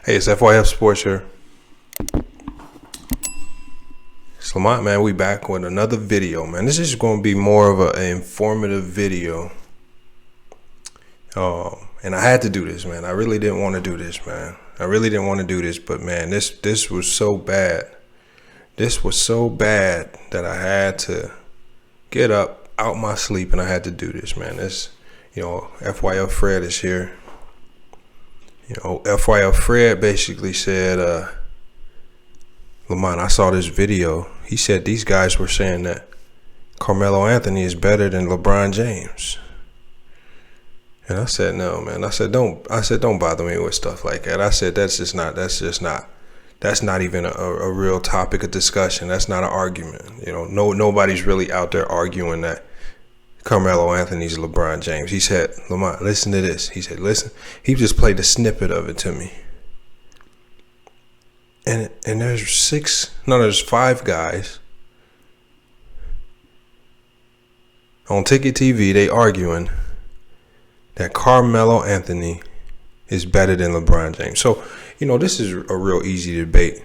Hey, it's FYF Sports here. It's Lamont, man. We back with another video, man. This is going to be more of an informative video. And I had to do this, man. I really didn't want to do this, man. But man, this was so bad. This was so bad that I had to get up out my sleep and I had to do this, man. This, FYF Fred is here. FYF Fred basically said, Lamont, I saw this video. He said these guys were saying that Carmelo Anthony is better than LeBron James. And I said, no, man. I said, don't bother me with stuff like that. I said, that's not even a real topic of discussion. That's not an argument. Nobody's really out there arguing that Carmelo Anthony's LeBron James. He said, Lamont, listen to this. He said, listen. He just played a snippet of it to me. And there's 5 guys on Ticket TV. They arguing that Carmelo Anthony is better than LeBron James. So, this is a real easy debate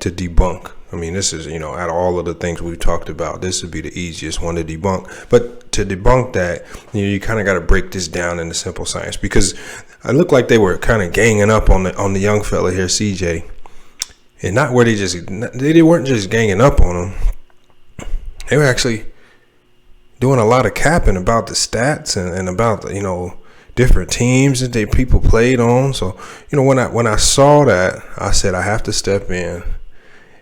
to debunk. I mean, this is, out of all of the things we've talked about, this would be the easiest one to debunk. But to debunk that, you kind of got to break this down into simple science, because it looked like they were kind of ganging up on the young fella here, CJ. And not where they weren't just ganging up on him. They were actually doing a lot of capping about the stats and about different teams that people played on. So, when I saw that, I said I have to step in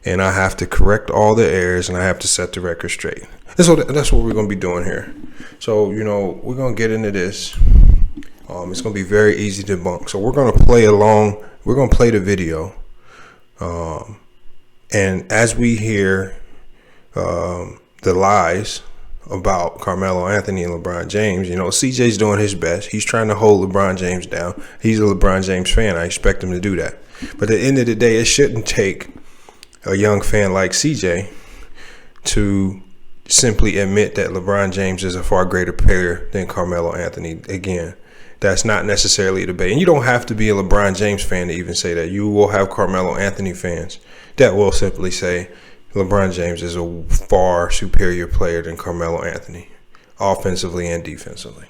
and I have to correct all the errors and I have to set the record straight. That's what we're going to be doing here. So, we're going to get into this. It's going to be very easy to debunk. So we're going to play along. We're going to play the video. And as we hear the lies about Carmelo Anthony and LeBron James, CJ's doing his best. He's trying to hold LeBron James down. He's a LeBron James fan. I expect him to do that. But at the end of the day, it shouldn't take a young fan like CJ to simply admit that LeBron James is a far greater player than Carmelo Anthony. Again, that's not necessarily a debate. And you don't have to be a LeBron James fan to even say that. You will have Carmelo Anthony fans that will simply say LeBron James is a far superior player than Carmelo Anthony, offensively and defensively.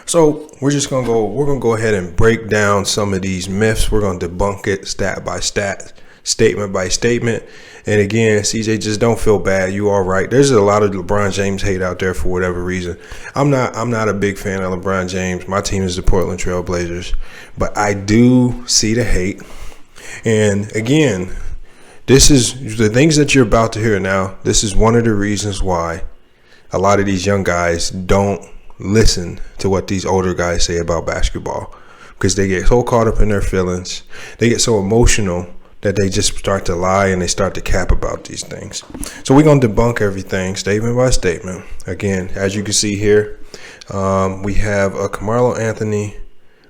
So we're going to go ahead and break down some of these myths. We're going to debunk it stat by stat, statement by statement. And again, CJ, just don't feel bad. You all right. There's a lot of LeBron James hate out there for whatever reason. I'm not a big fan of LeBron James. My team is the Portland Trail Blazers, but I do see the hate. And again, this is the things that you're about to hear now. This is one of the reasons why a lot of these young guys don't listen to what these older guys say about basketball, because they get so caught up in their feelings. They get so emotional that they just start to lie and they start to cap about these things. So we're going to debunk everything statement by statement. Again, as you can see here, we have a Carmelo Anthony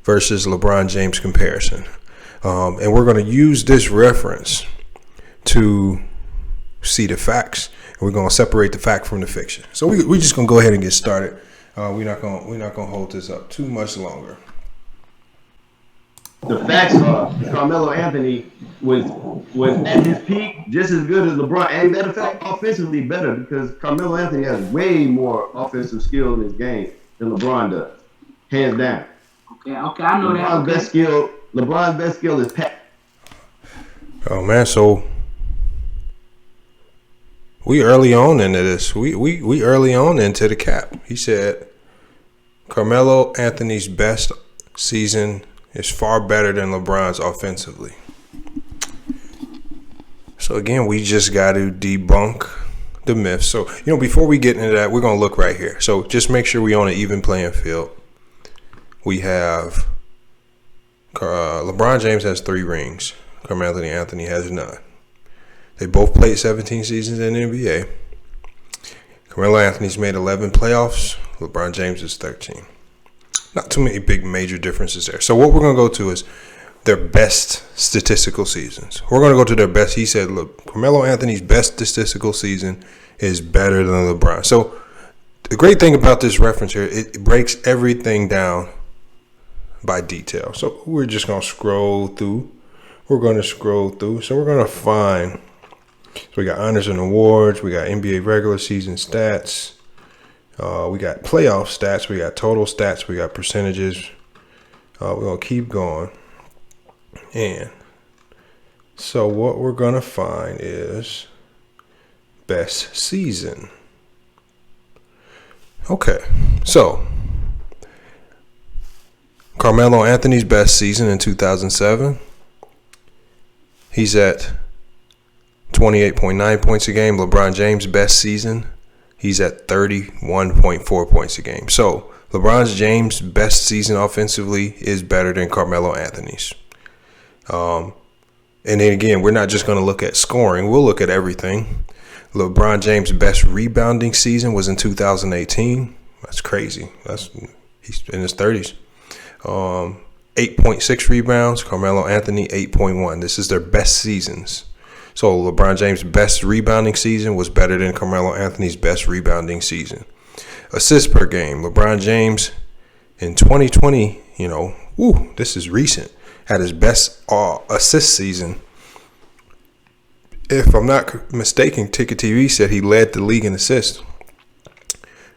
versus LeBron James comparison. And we're going to use this reference to see the facts. And we're going to separate the fact from the fiction. So we're just going to go ahead and get started. We're not going to hold this up too much longer. The facts are Carmelo Anthony was at his peak just as good as LeBron. And matter of fact, offensively better, because Carmelo Anthony has way more offensive skill in his game than LeBron does, hands down. Okay, I know that. LeBron's best skill is pass. Oh man, so we early on into this. We early on into the cap. He said Carmelo Anthony's best season is far better than LeBron's offensively. So again, we just got to debunk the myth. So, before we get into that, we're going to look right here. So just make sure we're on an even playing field. We have LeBron James has 3 rings. Carmelo Anthony has none. They both played 17 seasons in the NBA. Carmelo Anthony's made 11 playoffs. LeBron James is 13. Not too many big major differences there. So what we're going to go to is their best statistical seasons. We're going to go to their best. He said, look, Carmelo Anthony's best statistical season is better than LeBron. So the great thing about this reference here, it breaks everything down by detail. So we're just going to scroll through we're going to scroll through. So we're going to find. So we got honors and awards. We got NBA regular season stats. We got playoff stats. We got total stats. We got percentages. We're going to keep going. And so what we're going to find is best season. Okay. So Carmelo Anthony's best season in 2007. He's at 28.9 points a game. LeBron James' best season, he's at 31.4 points a game. So LeBron James' best season offensively is better than Carmelo Anthony's. And then again, we're not just going to look at scoring. We'll look at everything. LeBron James' best rebounding season was in 2018. That's crazy. He's in his 30s. 8.6 rebounds. Carmelo Anthony, 8.1. This is their best seasons. So LeBron James' best rebounding season was better than Carmelo Anthony's best rebounding season. Assists per game. LeBron James in 2020, this is recent, had his best assist season. If I'm not mistaken, Ticket TV said he led the league in assists.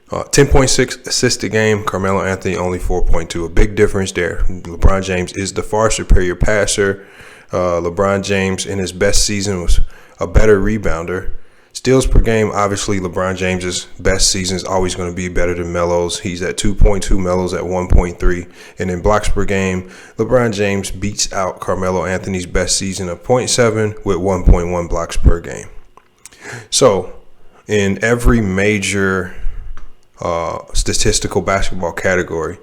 10.6 assists a game. Carmelo Anthony only 4.2. A big difference there. LeBron James is the far superior passer. LeBron James in his best season was a better rebounder. Steals per game, obviously LeBron James's best season is always going to be better than Melo's. He's at 2.2, Melo's at 1.3. And in blocks per game, LeBron James beats out Carmelo Anthony's best season of 0.7 with 1.1 blocks per game. So in every major statistical basketball category,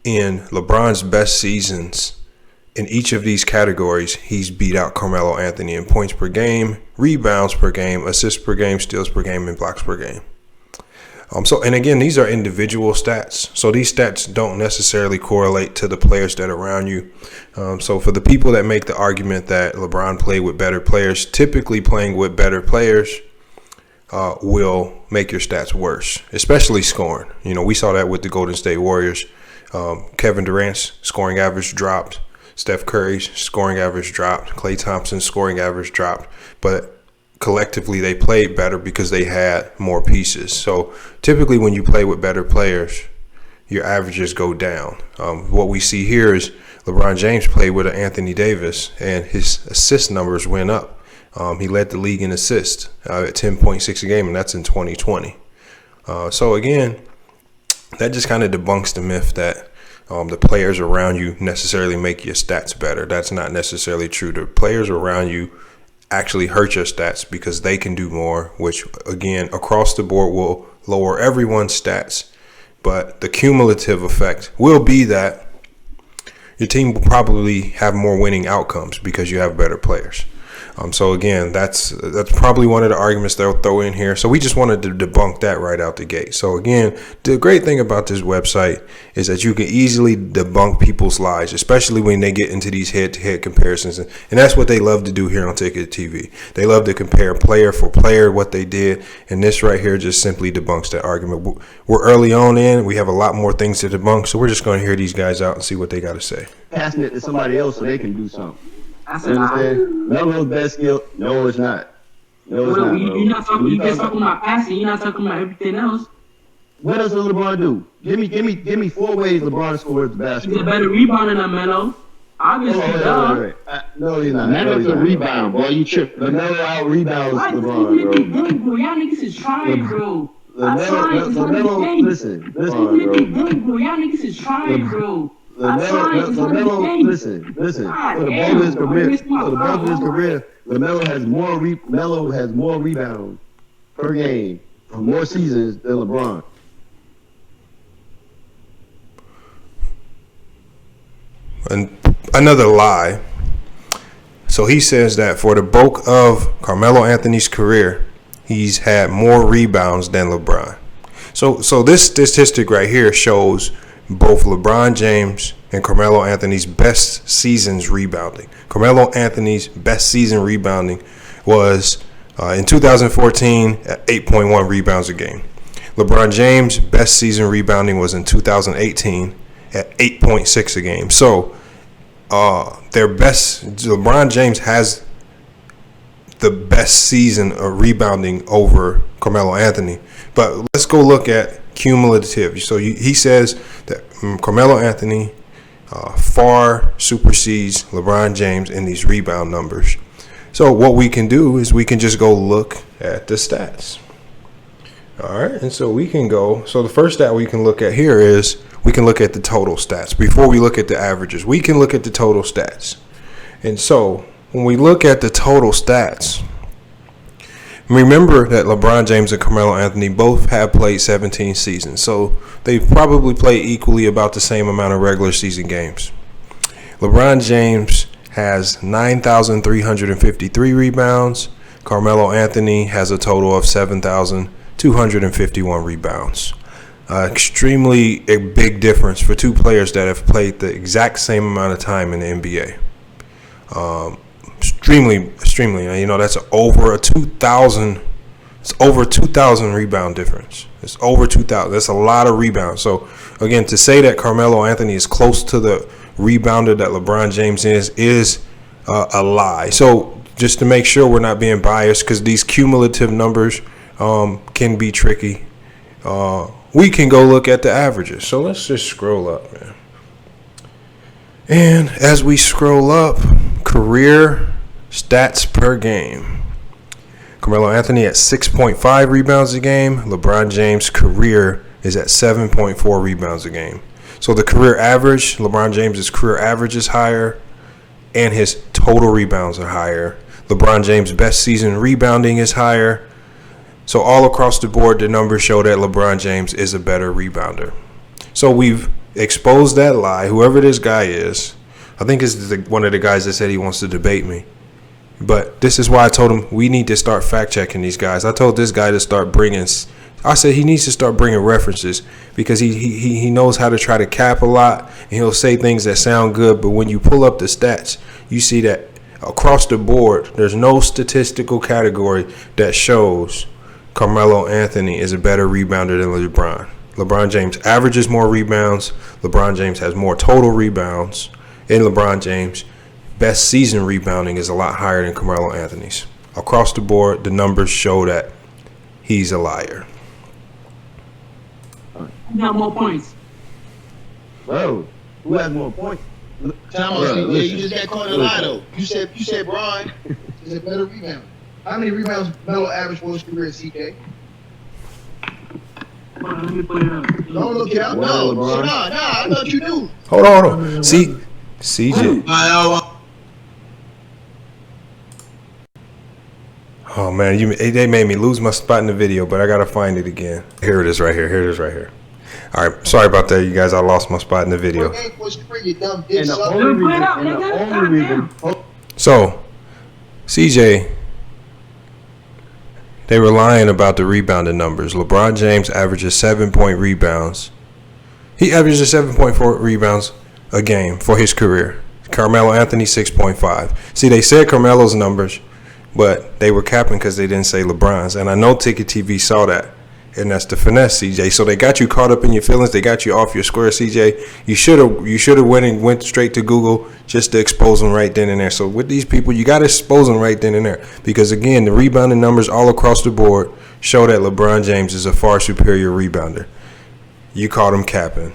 in LeBron's best seasons, in each of these categories, he's beat out Carmelo Anthony in points per game, rebounds per game, assists per game, steals per game, and blocks per game. And again, these are individual stats. So these stats don't necessarily correlate to the players that are around you. So for the people that make the argument that LeBron played with better players, typically playing with better players will make your stats worse, especially scoring. We saw that with the Golden State Warriors. Kevin Durant's scoring average dropped. Steph Curry's scoring average dropped. Klay Thompson's scoring average dropped. But collectively, they played better because they had more pieces. So typically when you play with better players, your averages go down. What we see here is LeBron James played with an Anthony Davis, and his assist numbers went up. He led the league in assists at 10.6 a game, and that's in 2020. So again, that just kind of debunks the myth that the players around you necessarily make your stats better. That's not necessarily true. The players around you actually hurt your stats because they can do more, which again, across the board will lower everyone's stats. But the cumulative effect will be that your team will probably have more winning outcomes because you have better players. So again, that's probably one of the arguments they'll throw in here. So we just wanted to debunk that right out the gate. So again, the great thing about this website is that you can easily debunk people's lies, especially when they get into these head-to-head comparisons. And that's what they love to do here on Ticket TV. They love to compare player for player, what they did. And this right here just simply debunks that argument. We're early on in. We have a lot more things to debunk. So we're just going to hear these guys out and see what they got to say. Passing it to somebody else so they can do something. I You said, understand? Melo's best skill. No, it's not. No, it's not. you're not talking. You just talking about passing. You're not talking about everything else. What else does LeBron do? Give me 4 ways LeBron scores the He's a basketball. better rebounder than Melo. Obviously, Wait. No, he's not. Melo's a rebound, boy. You tripping. LaMelo out rebounds Why LeBron, bro? Y'all niggas is trying, bro. LaMelo, listen, Bro. Y'all niggas is trying, bro. LaMelo, listen. For the bulk of his career, LaMelo has more rebounds per game for more seasons than LeBron. And another lie. So he says that for the bulk of Carmelo Anthony's career, he's had more rebounds than LeBron. So this statistic right here shows both LeBron James and Carmelo Anthony's best seasons rebounding. Carmelo Anthony's best season rebounding was in 2014 at 8.1 rebounds a game. LeBron James' best season rebounding was in 2018 at 8.6 a game. So their best. LeBron James has the best season of rebounding over Carmelo Anthony. But let's go look at cumulative. So he says that Carmelo Anthony far supersedes LeBron James in these rebound numbers. So what we can do is we can just go look at the stats. All right, and so we can go. So the first stat we can look at here is we can look at the total stats. Before we look at the averages, we can look at the total stats. And so when we look at the total stats, remember that LeBron James and Carmelo Anthony both have played 17 seasons. So they probably played equally about the same amount of regular season games. LeBron James has 9,353 rebounds. Carmelo Anthony has a total of 7,251 rebounds. Extremely a big difference for two players that have played the exact same amount of time in the NBA. Extremely, that's over a 2,000. It's over 2,000 rebound difference. It's over 2,000. That's a lot of rebounds. So again, to say that Carmelo Anthony is close to the rebounder that LeBron James is a lie. So just to make sure we're not being biased, because these cumulative numbers can be tricky. We can go look at the averages. So let's just scroll up, man. And as we scroll up, career stats per game. Carmelo Anthony at 6.5 rebounds a game. LeBron James' career is at 7.4 rebounds a game. So the career average, LeBron James' career average is higher, and his total rebounds are higher. LeBron James' best season rebounding is higher. So all across the board, the numbers show that LeBron James is a better rebounder. So we've exposed that lie. Whoever this guy is, I think it's one of the guys that said he wants to debate me. But this is why I told him we need to start fact-checking these guys. I told this guy to start bringing – I said he needs to start bringing references, because he knows how to try to cap a lot, and he'll say things that sound good. But when you pull up the stats, you see that across the board, there's no statistical category that shows Carmelo Anthony is a better rebounder than LeBron. LeBron James averages more rebounds. LeBron James has more total rebounds. And LeBron James' best season rebounding is a lot higher than Carmelo Anthony's. Across the board, the numbers show that he's a liar. You got more points. Whoa, who has more points? Time out, yeah, you just got caught in a lie though. You said Brian is a better rebounder. How many rebounds Melo averaged for his career at CJ? Hold on, let me put it up. Don't look it up. No, nah, I thought you knew. Hold on. See, CJ. Oh man, they made me lose my spot in the video, but I gotta find it again. Here it is, right here. All right, sorry about that, you guys. I lost my spot in the video. And the only reason. So, CJ, they were lying about the rebounding numbers. LeBron James averages 7-point rebounds. He averages 7.4 rebounds a game for his career. Carmelo Anthony 6.5. See, they said Carmelo's numbers, but they were capping because they didn't say LeBron's. And I know Ticket TV saw that. And that's the finesse, CJ. So they got you caught up in your feelings. They got you off your square, CJ. You should have went straight to Google just to expose them right then and there. So with these people, you got to expose them right then and there. Because, again, the rebounding numbers all across the board show that LeBron James is a far superior rebounder. You caught him capping.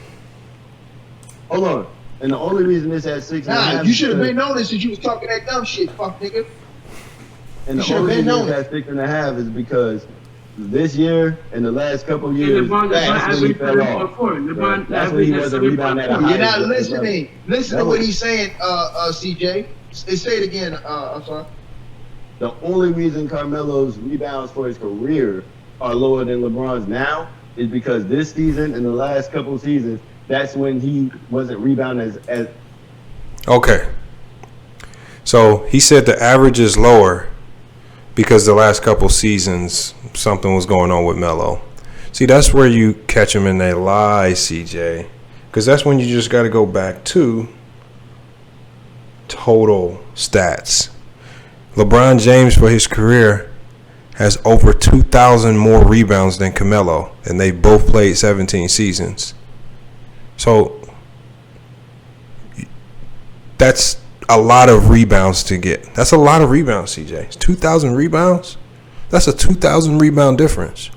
Hold on. And the only reason this has 6.5. Nah, you should have been known this since you was talking that dumb shit, fuck nigga. And the only reason this has 6.5 is because this year and the last couple of years, that's when he fell off. That's when he wasn't rebounding at a high. You're not listening. Listen to what he's saying, CJ. Say it again. I'm sorry. The only reason Carmelo's rebounds for his career are lower than LeBron's now is because this season and the last couple of seasons, that's when he wasn't rebounding as. Okay. So he said the average is lower because the last couple seasons something was going on with Melo. See, that's where you catch him in their lies, CJ. Because that's when you just got to go back to total stats. LeBron James for his career has over 2,000 more rebounds than Carmelo, and they both played 17 seasons. So That's a lot of rebounds to get. That's a lot of rebounds, CJ. 2,000 rebounds? That's a 2,000 rebound difference.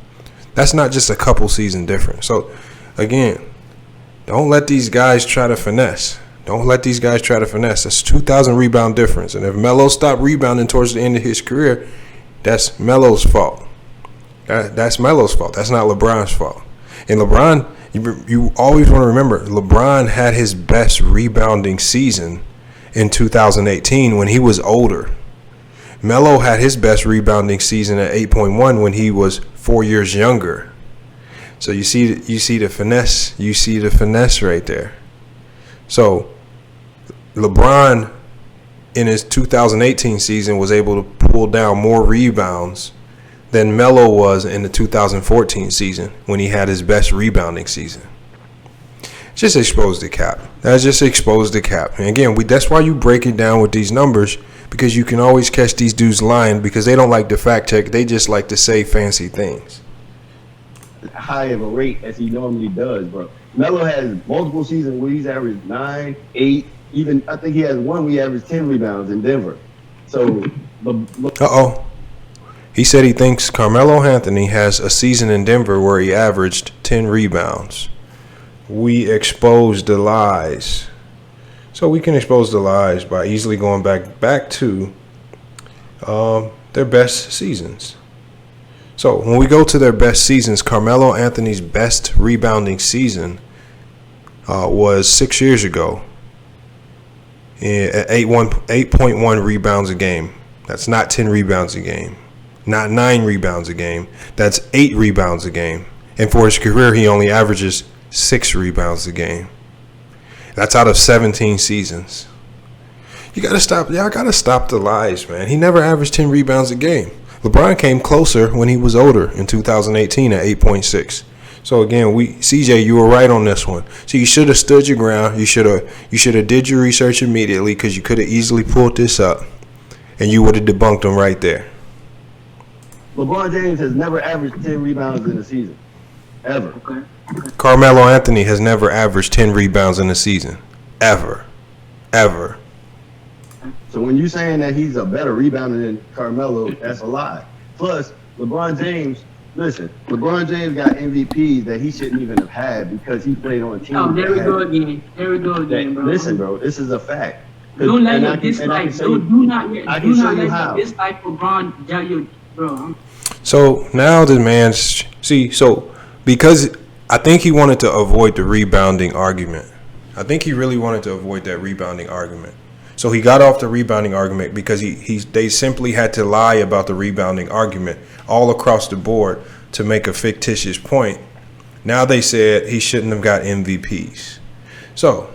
That's not just a couple season difference. So, again, don't let these guys try to finesse. Don't let these guys try to finesse. That's 2,000 rebound difference. And if Melo stopped rebounding towards the end of his career, that's Melo's fault. That's Melo's fault. That's not LeBron's fault. And LeBron, you always want to remember, LeBron had his best rebounding season in 2018 when he was older. Melo had his best rebounding season at 8.1 when he was 4 years younger. So you see the finesse. You see the finesse right there. So LeBron in his 2018 season was able to pull down more rebounds than Melo was in the 2014 season when he had his best rebounding season. Just exposed the cap. That just exposed the cap. And again, that's why you break it down with these numbers, because you can always catch these dudes lying because they don't like to fact check. They just like to say fancy things. High of a rate as he normally does, bro. Melo has multiple seasons where he's averaged 9, 8, even I think he has one where he averaged 10 rebounds in Denver. So, he said he thinks Carmelo Anthony has a season in Denver where he averaged 10 rebounds. We exposed the lies. So we can expose the lies by easily going back to their best seasons. So when we go to their best seasons, Carmelo Anthony's best rebounding season was 6 years ago at 8.1 rebounds a game. That's not 10 rebounds a game. Not 9 rebounds a game. That's 8 rebounds a game. And for his career, he only averages 6 rebounds a game. That's out of 17 seasons. Y'all gotta stop the lies, man. He never averaged 10 rebounds a game. LeBron came closer when he was older in 2018 at 8.6. So again, CJ, you were right on this one. So you should have stood your ground. You should have did your research immediately, because you could have easily pulled this up, and you would have debunked them right there. LeBron James has never averaged 10 rebounds in a season, ever. Okay. Carmelo Anthony has never averaged 10 rebounds in a season, ever. So when you're saying that he's a better rebounder than Carmelo, that's a lie. Plus, LeBron James got MVPs that he shouldn't even have had because he played on teams. Oh, there we go again, bro. Listen, bro, this is a fact. Don't let your dislike. Do not let your dislike LeBron, bro. So now the man's because I think he wanted to avoid the rebounding argument. I think he really wanted to avoid that rebounding argument. So he got off the rebounding argument because they simply had to lie about the rebounding argument all across the board to make a fictitious point. Now they said he shouldn't have got MVPs. So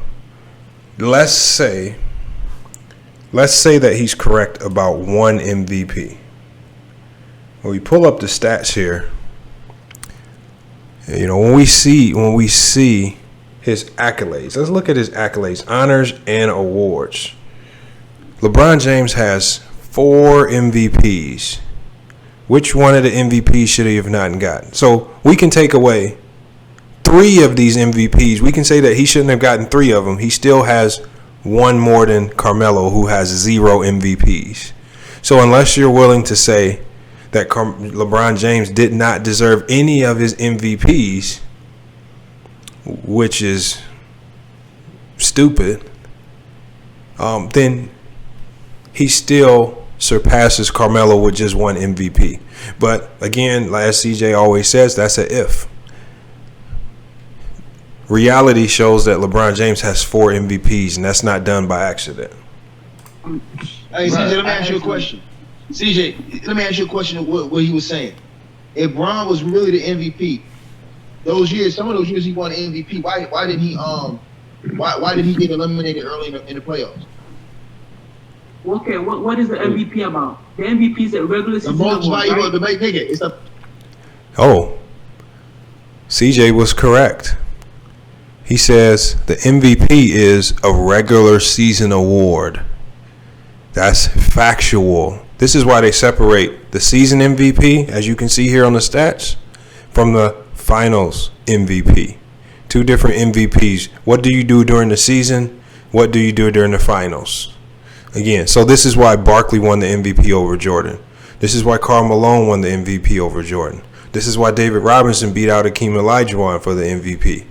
let's say that he's correct about one MVP. When we pull up the stats here, when we see his accolades, let's look at his accolades, honors and awards. LeBron James has 4 MVPs. Which one of the MVPs should he have not gotten? So we can take away 3 of these MVPs. We can say that he shouldn't have gotten 3 of them. He still has one more than Carmelo, who has 0 MVPs. So unless you're willing to say that LeBron James did not deserve any of his MVPs, which is stupid, then he still surpasses Carmelo with just 1 MVP. But again, as CJ always says, that's an if. Reality shows that LeBron James has 4 MVPs, and that's not done by accident. Hey, CJ, let me ask you a question. CJ, let me ask you a question of what he was saying. If Bron was really the MVP, some of those years he won MVP, why did he get eliminated early in the playoffs? Okay, what is the MVP about? The MVP is a regular season. The most valuable, right? the big nigga. It's the. Oh, CJ was correct. He says the MVP is a regular season award. That's factual. This is why they separate the season MVP, as you can see here on the stats, from the finals MVP. 2 different MVPs. What do you do during the season? What do you do during the finals? Again, so this is why Barkley won the MVP over Jordan. This is why Carmelo won the MVP over Jordan. This is why David Robinson beat out Hakeem Olajuwon for the MVP.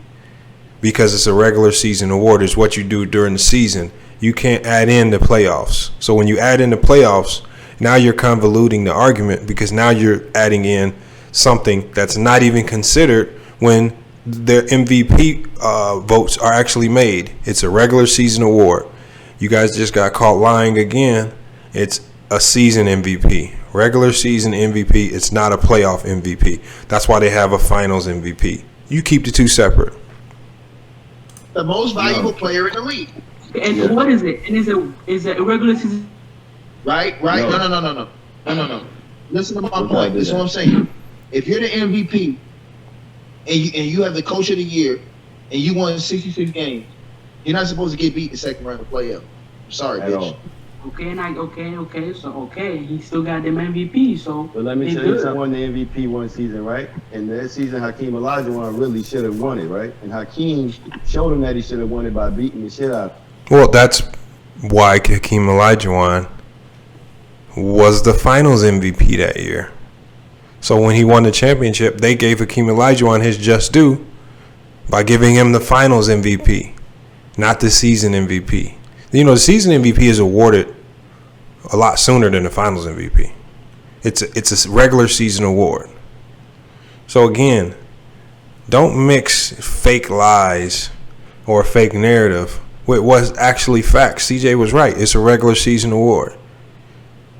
Because it's a regular season award. It's what you do during the season. You can't add in the playoffs. So when you add in the playoffs, now you're convoluting the argument because now you're adding in something that's not even considered when their MVP votes are actually made. It's a regular season award. You guys just got caught lying again. It's a season MVP. Regular season MVP. It's not a playoff MVP. That's why they have a finals MVP. You keep the two separate. The most valuable player in the league. And what is it? And is it a regular season? Right? No. Listen to my point. This is what I'm saying. If you're the MVP and you have the coach of the year and you won 66 games, you're not supposed to get beat in the second round of playoff. I'm sorry, bitch. Okay. He still got them MVP. So But let me tell you, someone won the MVP one season, right? And that season, Hakeem Olajuwon really should have won it, right? And Hakeem showed him that he should have won it by beating the shit out of him. Well, that's why Hakeem Olajuwon was the finals MVP that year. So when he won the championship, they gave Hakeem Olajuwon his just due by giving him the finals MVP, not the season MVP. You know, the season MVP is awarded a lot sooner than the finals MVP. It's a regular season award. So again, don't mix fake lies or fake narrative with what's actually facts. CJ was right. It's a regular season award.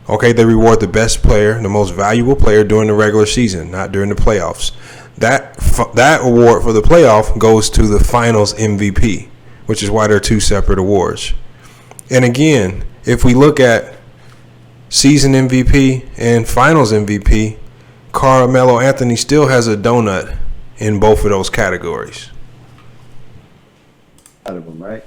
Okay, they reward the best player, the most valuable player during the regular season, not during the playoffs. That award for the playoff goes to the finals MVP, which is why they're two separate awards. And again, if we look at season MVP and finals MVP, Carmelo Anthony still has a donut in both of those categories. Out of them, right?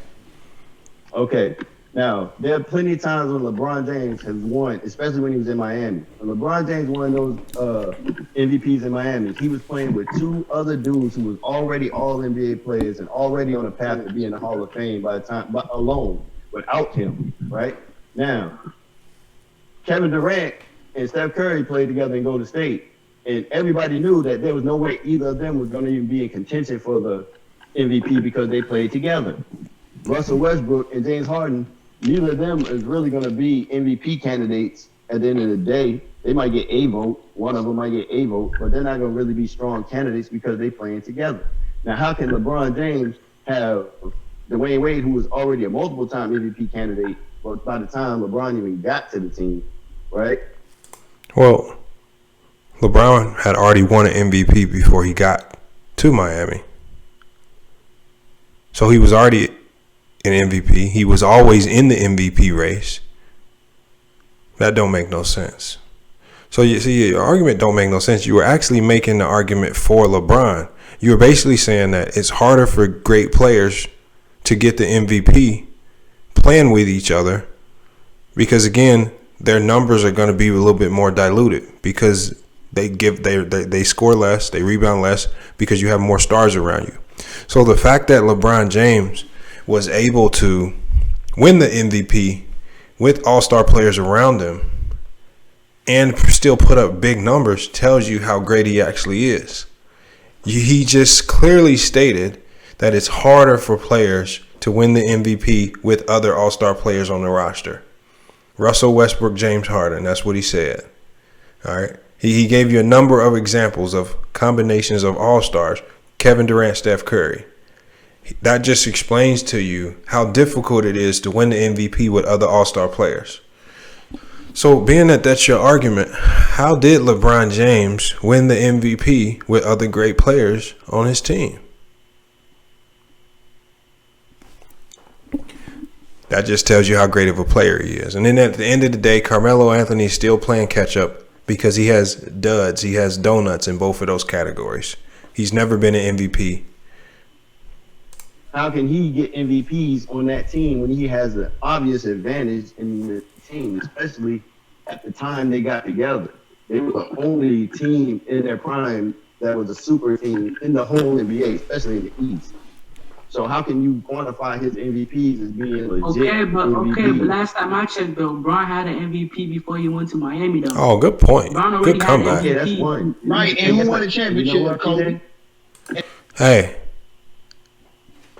Okay. Now, there are plenty of times when LeBron James has won, especially when he was in Miami. When LeBron James won those MVPs in Miami, he was playing with two other dudes who was already all NBA players and already on a path to be in the Hall of Fame by the time, but alone, without him, right? Now, Kevin Durant and Steph Curry played together in Golden State, and everybody knew that there was no way either of them was going to even be in contention for the MVP because they played together. Russell Westbrook and James Harden, neither of them is really going to be MVP candidates at the end of the day. They might get a vote. One of them might get a vote, but they're not going to really be strong candidates because they're playing together. Now, how can LeBron James have Dwayne Wade, who was already a multiple-time MVP candidate, but by the time LeBron even got to the team, right? Well, LeBron had already won an MVP before he got to Miami. So he was already an MVP. He was always in the MVP race. That don't make no sense. So you see, your argument don't make no sense. You were actually making the argument for LeBron. You were basically saying that it's harder for great players to get the MVP playing with each other because, again, their numbers are going to be a little bit more diluted because they score less, they rebound less because you have more stars around you. So the fact that LeBron James was able to win the MVP with all-star players around him and still put up big numbers tells you how great he actually is. He just clearly stated that it's harder for players to win the MVP with other all-star players on the roster. Russell Westbrook, James Harden, that's what he said. All right. He gave you a number of examples of combinations of all-stars. Kevin Durant, Steph Curry. That just explains to you how difficult it is to win the MVP with other all-star players. So being that that's your argument, how did LeBron James win the MVP with other great players on his team? That just tells you how great of a player he is. And then at the end of the day, Carmelo Anthony is still playing catch up because he has duds, he has donuts in both of those categories. He's never been an MVP. How can he get MVPs on that team when he has an obvious advantage in the team, especially at the time they got together? They were the only team in their prime that was a super team in the whole NBA, especially in the East. So how can you quantify his MVPs as being legit Okay, but MVP? last time I checked though, Bron had an MVP before he went to Miami though. Oh, good point. Bron already Good had an comeback. Yeah, that's MVP. one. Right, and who won the championship? You know what, Kobe. Hey,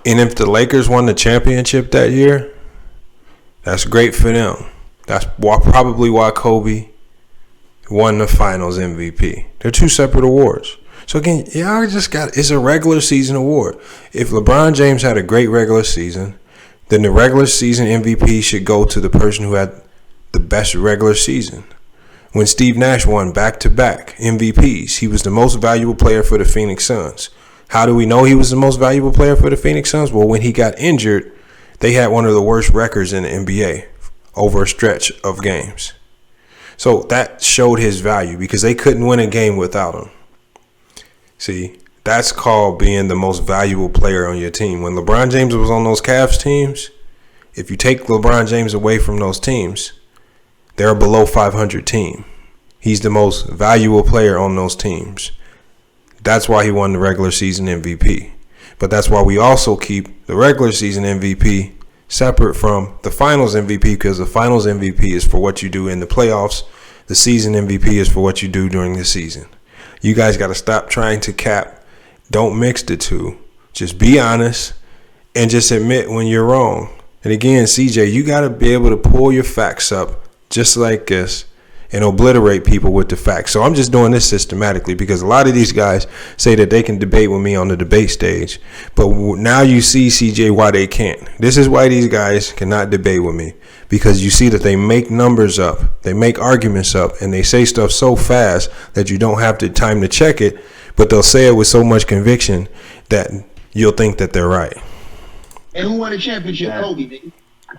and if the Lakers won the championship that year, that's great for them. That's probably why Kobe won the Finals MVP. They're two separate awards. So again, y'all just it's a regular season award. If LeBron James had a great regular season, then the regular season MVP should go to the person who had the best regular season. When Steve Nash won back-to-back MVPs, he was the most valuable player for the Phoenix Suns. How do we know he was the most valuable player for the Phoenix Suns? Well, when he got injured, they had one of the worst records in the NBA over a stretch of games. So that showed his value because they couldn't win a game without him. See, that's called being the most valuable player on your team. When LeBron James was on those Cavs teams, if you take LeBron James away from those teams, they're a below 500 team. He's the most valuable player on those teams. That's why he won the regular season MVP. But that's why we also keep the regular season MVP separate from the finals MVP, because the finals MVP is for what you do in the playoffs. The season MVP is for what you do during the season. You guys got to stop trying to cap. Don't mix the two. Just be honest and just admit when you're wrong. And again, CJ, you got to be able to pull your facts up just like this and obliterate people with the facts. So I'm just doing this systematically because a lot of these guys say that they can debate with me on the debate stage. But now you see, CJ, why they can't. This is why these guys cannot debate with me, because you see that they make numbers up, they make arguments up, and they say stuff so fast that you don't have the time to check it, but they'll say it with so much conviction that you'll think that they're right. And who won the championship? Kobe, nigga.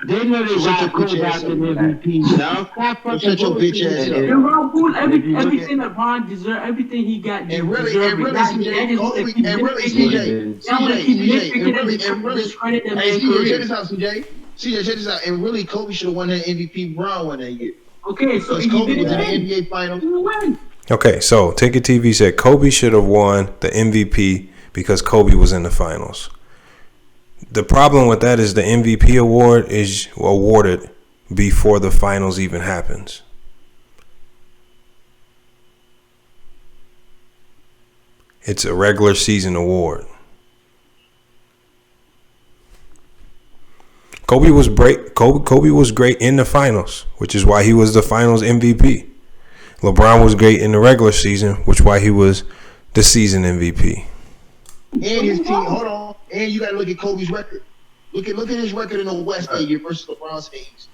They know they Shut rock your Kobe bitch ass after up. the MVP. Now, Stop fucking shut your bitch ass bullshit. up. And Ron Poole, if you look everything that Bron deserved, everything he got, And really, deserved it. CJ, Kobe, and really, CJ, and really, hey, CJ, check this out, CJ, check this out. And really, Kobe should have won that MVP. Bron won that year. Okay, so Because he Kobe didn't was in the win. NBA Finals. He didn't win. Okay, so Ticket TV said Kobe should have won the MVP because Kobe was in the finals. The problem with that is the MVP award is awarded before the finals even happens. It's a regular season award. Kobe was great in the finals, which is why he was the finals MVP. LeBron was great in the regular season, which is why he was the season MVP. And his team, hold on. And you got to look at Kobe's record. Look at his record in the West that year versus LeBron's teams.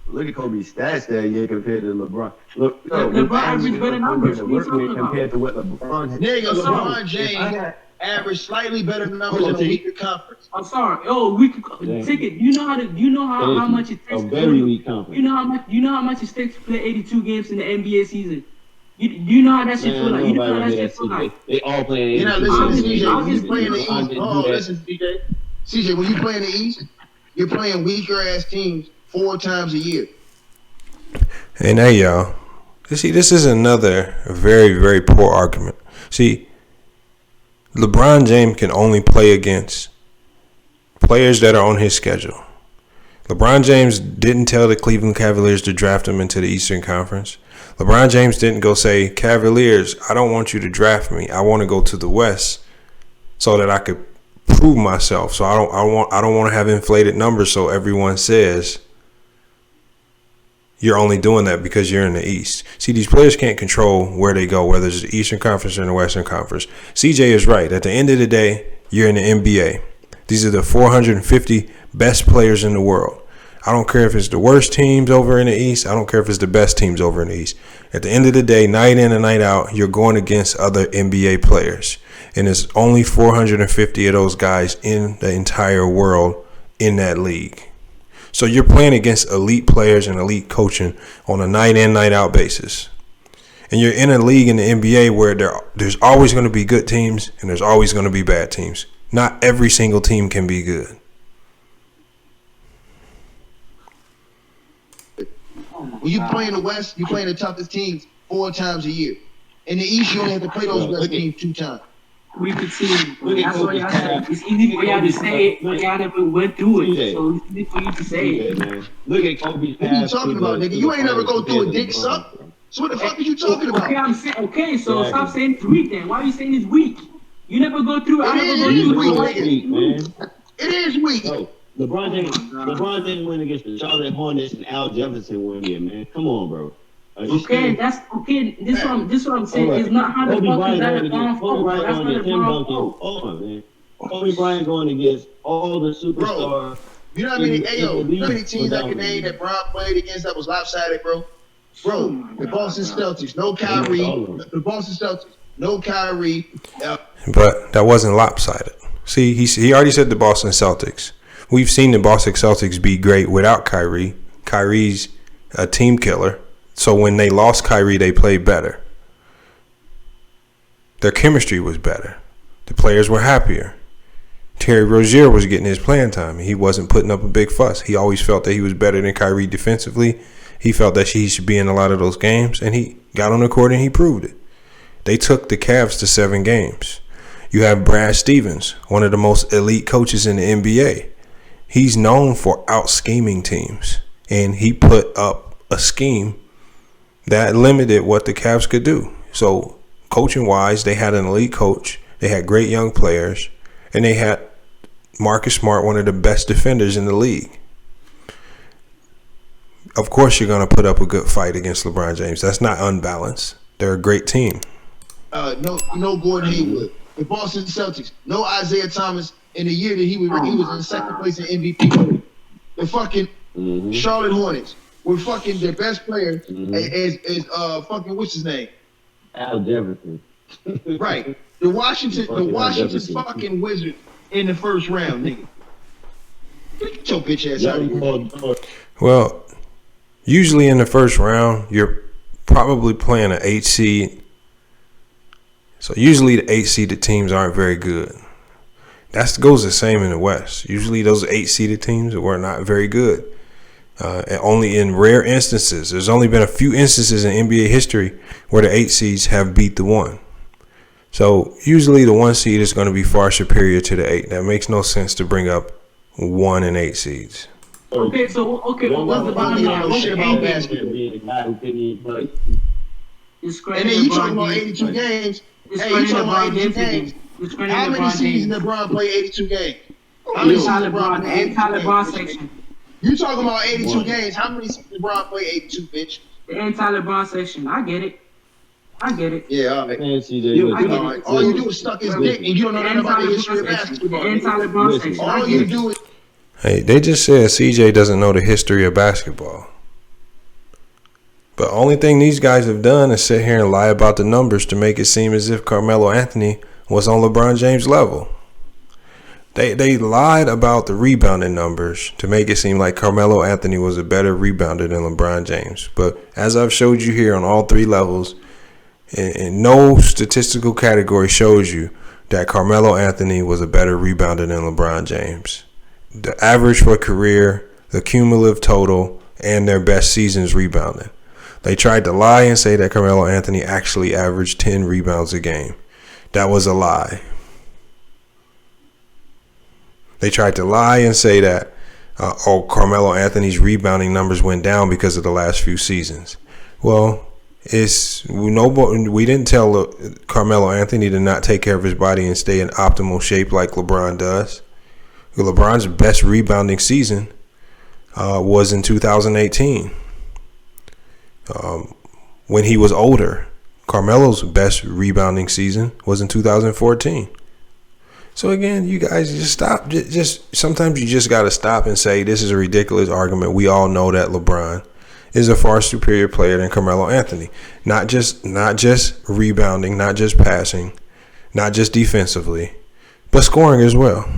Look at Kobe's stats that year compared to LeBron. Look, LeBron averaged better numbers. What are you talking about? compared to what LeBron had. Nigga, So, LeBron James averaged slightly better numbers in a weaker conference. I'm sorry. Oh, we could Ticket. You know how much it takes. A very weak conference. You know how much it takes to play 82 games in the NBA season. You know how that shit feel like. You know how that shit feel like. They all playing. You're not listening to CJ. When Obviously, you play in the East, listen, CJ. CJ, when you play in the East, you're playing weaker ass teams 4 times a year. And hey, y'all, see, this is another very, very poor argument. See, LeBron James can only play against players that are on his schedule. LeBron James didn't tell the Cleveland Cavaliers to draft him into the Eastern Conference. LeBron James didn't go say, Cavaliers, I don't want you to draft me. I want to go to the West so that I could prove myself. So I don't want to have inflated numbers so everyone says you're only doing that because you're in the East. See, these players can't control where they go, whether it's the Eastern Conference or the Western Conference. CJ is right. At the end of the day, you're in the NBA. These are the 450 best players in the world. I don't care if it's the worst teams over in the East. I don't care if it's the best teams over in the East. At the end of the day, night in and night out, you're going against other NBA players. And there's only 450 of those guys in the entire world in that league. So you're playing against elite players and elite coaching on a night in, night out basis. And you're in a league in the NBA where there's always going to be good teams and there's always going to be bad teams. Not every single team can be good. When you play in the West, you playing the toughest teams 4 times a year. In the East, you only have to play those best teams 2 times. weaker team. Look at That's what Kobe's y'all said. past. It's easy for y'all to say it, Look- but y'all never went through it. CJ. So it's easy for you to say it. Man. Look at Kobe's What past. are you talking about, nigga? You ain't never go through a dick suck. So what the fuck are you talking about? Okay, I'm saying, okay, so Exactly. stop saying it's weak then. Why are you saying it's weak? You never go through it. I It never is go weak, through it. nigga. Why is it weak? man. It is weak. Bro, LeBron James went against the Charlotte Hornets and Al Jefferson one year, man. Come on, bro. Okay, that's okay. This what I'm saying. It's not how the Kobe fuck is Bryant that going a bomb against Kobe fault, bro? Bryant That's going not a against Tim bomb Duncan. fault. Hold on, man. Kobe Bryant going against all the superstars. You know how many, in the you know how many league teams I without can name him. that Bron played against that was lopsided, bro? Oh Bro, my the God, Boston bro. Celtics, no Kyrie. The Boston Celtics, no Kyrie. But that wasn't lopsided. See, he already said the Boston Celtics. We've seen the Boston Celtics be great without Kyrie. Kyrie's a team killer. So when they lost Kyrie, they played better. Their chemistry was better. The players were happier. Terry Rozier was getting his playing time. He wasn't putting up a big fuss. He always felt that he was better than Kyrie defensively. He felt that he should be in a lot of those games, and he got on the court and he proved it. They took the Cavs to 7 games. You have Brad Stevens, one of the most elite coaches in the NBA. He's known for out-scheming teams, and he put up a scheme that limited what the Cavs could do. So coaching-wise, they had an elite coach. They had great young players, and they had Marcus Smart, one of the best defenders in the league. Of course, you're going to put up a good fight against LeBron James. That's not unbalanced. They're a great team. No Gordon Hayward. The Boston Celtics, no Isaiah Thomas in the year that he was in second place in MVP. The fucking Charlotte Hornets were fucking their best player is fucking what's his name? Al Jefferson. Right. The Washington fucking Wizards in the first round, nigga. Get your bitch ass out of here. Well, usually in the first round, you're probably playing an 8 seed. So usually the 8-seeded teams aren't very good. That goes the same in the West. Usually those 8-seeded teams were not very good. And only in rare instances. There's only been a few instances in NBA history where the 8 seeds have beat the 1. So usually the 1 seed is going to be far superior to the 8. That makes no sense to bring up 1 and 8 seeds. Okay, what's the bottom line? What's the about basketball? And then you talking about 82 games. Hey, you talking about 82 games. How many seasons LeBron play 82 games? How many seasons LeBron play 82 games? You talking about 82 games. How many seasons LeBron play 82, bitch? The anti-LeBron section. I get it. Yeah, all right. Man, CJ, All you do is suck his dick and you don't know nothing about the history of The basketball. anti-LeBron section. All you do is Hey, they just said CJ doesn't know the history of basketball. But only thing these guys have done is sit here and lie about the numbers to make it seem as if Carmelo Anthony was on LeBron James' level. They lied about the rebounding numbers to make it seem like Carmelo Anthony was a better rebounder than LeBron James. But as I've showed you here on all 3 levels, in no statistical category shows you that Carmelo Anthony was a better rebounder than LeBron James. The average for career, the cumulative total, and their best seasons rebounding. They tried to lie and say that Carmelo Anthony actually averaged 10 rebounds a game. That was a lie. They tried to lie and say that Carmelo Anthony's rebounding numbers went down because of the last few seasons. Well, we didn't tell Carmelo Anthony to not take care of his body and stay in optimal shape like LeBron does. LeBron's best rebounding season was in 2018. When he was older. Carmelo's best rebounding season was in 2014. So again, you guys just stop. Just sometimes you just got to stop and say this is a ridiculous argument. We all know that LeBron is a far superior player than Carmelo Anthony. Not just rebounding, not just passing, not just defensively, but scoring as well.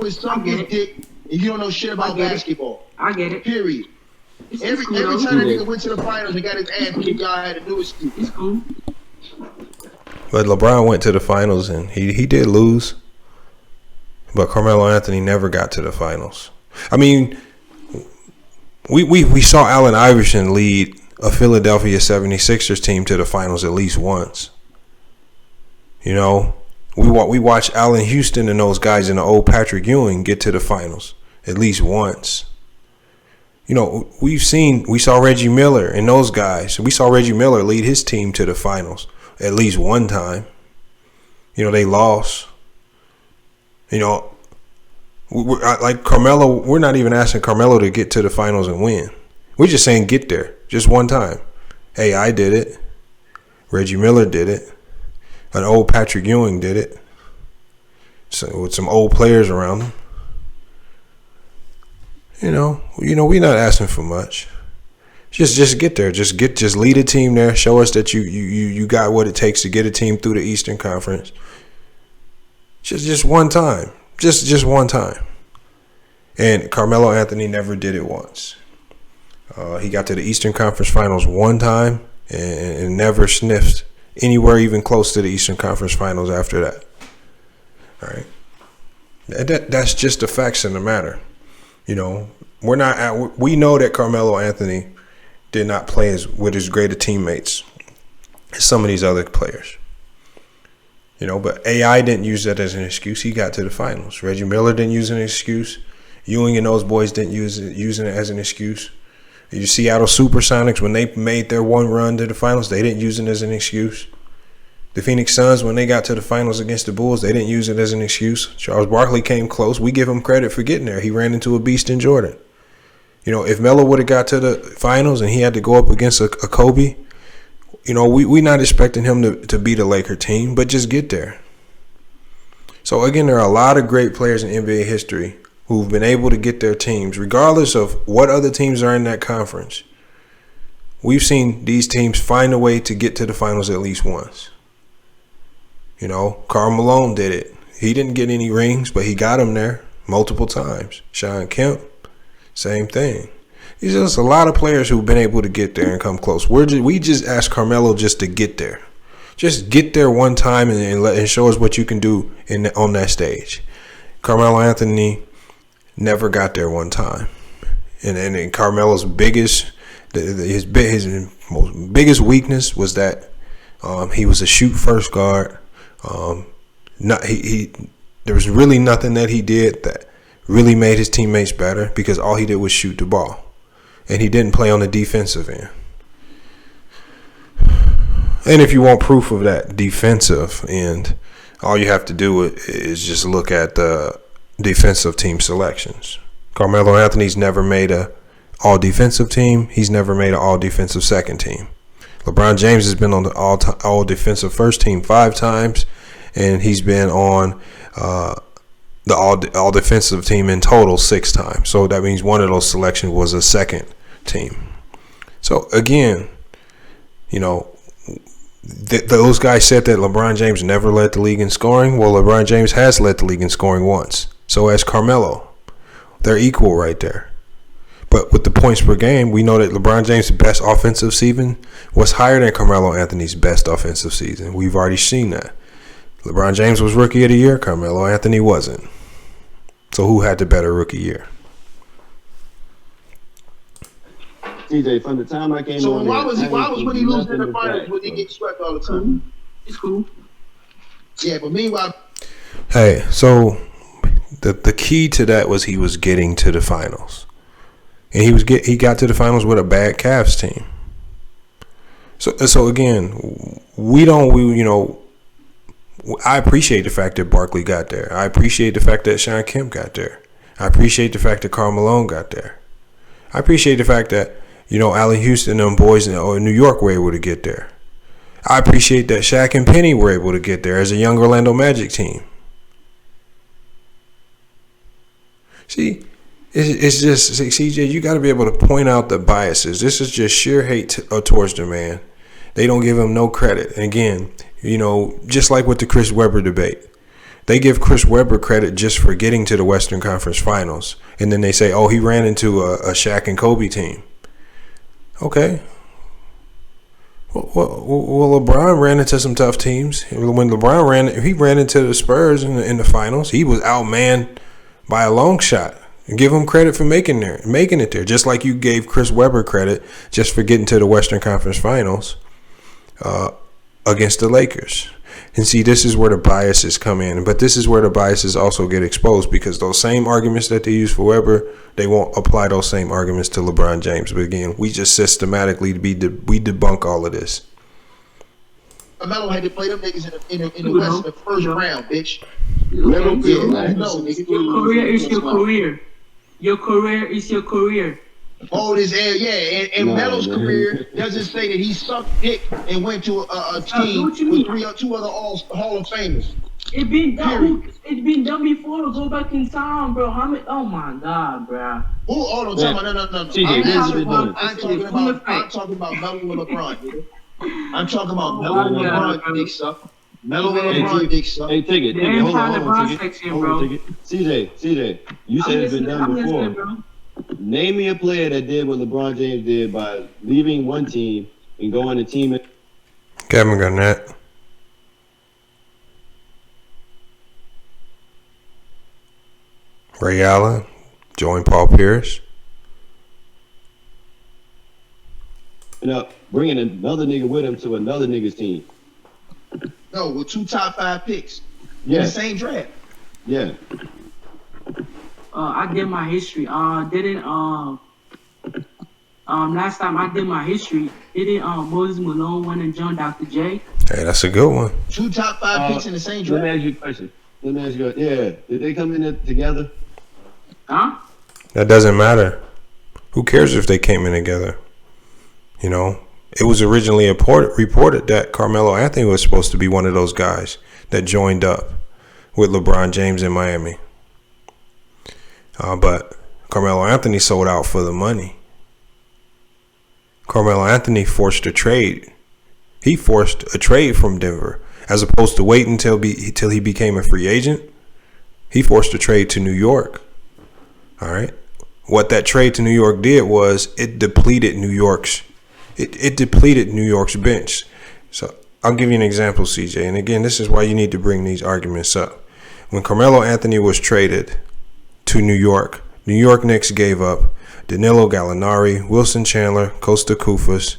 suck his dick and you don't know shit about basketball. I get it. Period. Every time that nigga went to the finals and got his ass kicked, y'all had to do it. It's cool. But LeBron went to the finals and he did lose. But Carmelo Anthony never got to the finals. I mean, we saw Allen Iverson lead a Philadelphia 76ers team to the finals at least once. You know, we watch Allen Houston and those guys in the old Patrick Ewing get to the finals at least once. You know, we saw Reggie Miller and those guys. We saw Reggie Miller lead his team to the finals at least one time. You know, they lost. You know, like Carmelo, we're not even asking Carmelo to get to the finals and win. We're just saying get there just one time. Hey, I did it. Reggie Miller did it. An old Patrick Ewing did it. So with some old players around him. You know, we're not asking for much. Just get there. Just lead a team there. Show us that you got what it takes to get a team through the Eastern Conference. Just one time. Just one time. And Carmelo Anthony never did it once. He got to the Eastern Conference Finals one time and never sniffed anywhere even close to the Eastern Conference Finals after that. All right. That's just the facts of the matter. You know, we know that Carmelo Anthony did not play with his greater teammates as some of these other players. You know, but AI didn't use that as an excuse. He got to the finals. Reggie Miller didn't use it as an excuse. Ewing and those boys didn't use it as an excuse. The Seattle Supersonics, when they made their one run to the finals, they didn't use it as an excuse. The Phoenix Suns, when they got to the finals against the Bulls, they didn't use it as an excuse. Charles Barkley came close. We give him credit for getting there. He ran into a beast in Jordan. You know, if Melo would have got to the finals and he had to go up against a Kobe, you know, we're not expecting him to beat a Laker team, but just get there. So, again, there are a lot of great players in NBA history who've been able to get their teams, regardless of what other teams are in that conference. We've seen these teams find a way to get to the finals at least once. You know, Karl Malone did it. He didn't get any rings, but he got them there multiple times. Sean Kemp, same thing. There's just a lot of players who've been able to get there and come close. We just asked Carmelo just to get there. Just get there one time and show us what you can do on that stage. Carmelo Anthony never got there one time. And Carmelo's biggest weakness was that he was a shoot first guard. There was really nothing that he did that really made his teammates better because all he did was shoot the ball. And he didn't play on the defensive end. And if you want proof of that defensive end, all you have to do is just look at the defensive team selections. Carmelo Anthony's never made a all-defensive team. He's never made an all-defensive second team. LeBron James has been on the all-defensive first team 5 times, and he's been on the all-defensive team in total 6 times. So that means one of those selections was a second team. So, again, you know, those guys said that LeBron James never led the league in scoring. Well, LeBron James has led the league in scoring once. So has Carmelo. They're equal right there. But with the points per game, we know that LeBron James' best offensive season was higher than Carmelo Anthony's best offensive season. We've already seen that. LeBron James was Rookie of the Year. Carmelo Anthony wasn't. So who had the better rookie year? TJ, from the time I came So on why there, was when he losing in the nothing finals but when he get swept all the time? It's cool. Yeah, but meanwhile, Hey, so the key to that was he was getting to the finals. And he got to the finals with a bad Cavs team. So again, I appreciate the fact that Barkley got there. I appreciate the fact that Sean Kemp got there. I appreciate the fact that Karl Malone got there. I appreciate the fact that, Allen Houston and them boys in New York were able to get there. I appreciate that Shaq and Penny were able to get there as a young Orlando Magic team. See, it's just, CJ, you got to be able to point out the biases. This is just sheer hate towards the man. They don't give him no credit. And again, just like with the Chris Webber debate, they give Chris Webber credit just for getting to the Western Conference Finals. And then they say, oh, he ran into a Shaq and Kobe team. Okay. Well, LeBron ran into some tough teams. When LeBron ran into the Spurs in the finals, he was outmanned by a long shot. And give him credit for making it there. Just like you gave Chris Webber credit just for getting to the Western Conference Finals against the Lakers. And see, this is where the biases come in. But this is where the biases also get exposed, because those same arguments that they use for Webber, they won't apply those same arguments to LeBron James. But again, we just systematically we debunk all of this. Melo had to play them niggas in the West in the first round, bitch. Your career is your career. Your career is your career. Oh, this and Melo's career doesn't say that he sucked dick and went to a team with two other Hall of Famers. It's been done. It's been done before. Go back in time, bro. Oh my God, bro. Hold on, time. No. I'm talking about Melo and LeBron, nigga. I'm talking about Melo and LeBron dick suck. Melo and LeBron dick suck. Hey, take it. Hold on. CJ, you said it's been done before. Name me a player that did what LeBron James did by leaving one team and going to team. Kevin Garnett. Ray Allen. Join Paul Pierce. Bringing another nigga with him to another nigga's team. No, with 2 top 5 picks in the same draft. Yeah. I did my history. Last time I did my history, didn't Moses Malone went and joined Dr. J? Hey, that's a good one. 2 top 5 picks in the same draft. Let me ask you a question. Did they come in there together? Huh? That doesn't matter. Who cares if they came in together? You know, it was originally reported that Carmelo Anthony was supposed to be one of those guys that joined up with LeBron James in Miami. But Carmelo Anthony sold out for the money. Carmelo Anthony forced a trade. He forced a trade from Denver, as opposed to wait until he became a free agent. He forced a trade to New York. All right. What that trade to New York did was it depleted New York's bench. So I'll give you an example, CJ. And again, this is why you need to bring these arguments up. When Carmelo Anthony was traded to New York Knicks gave up Danilo Gallinari, Wilson Chandler, Costa Koufos,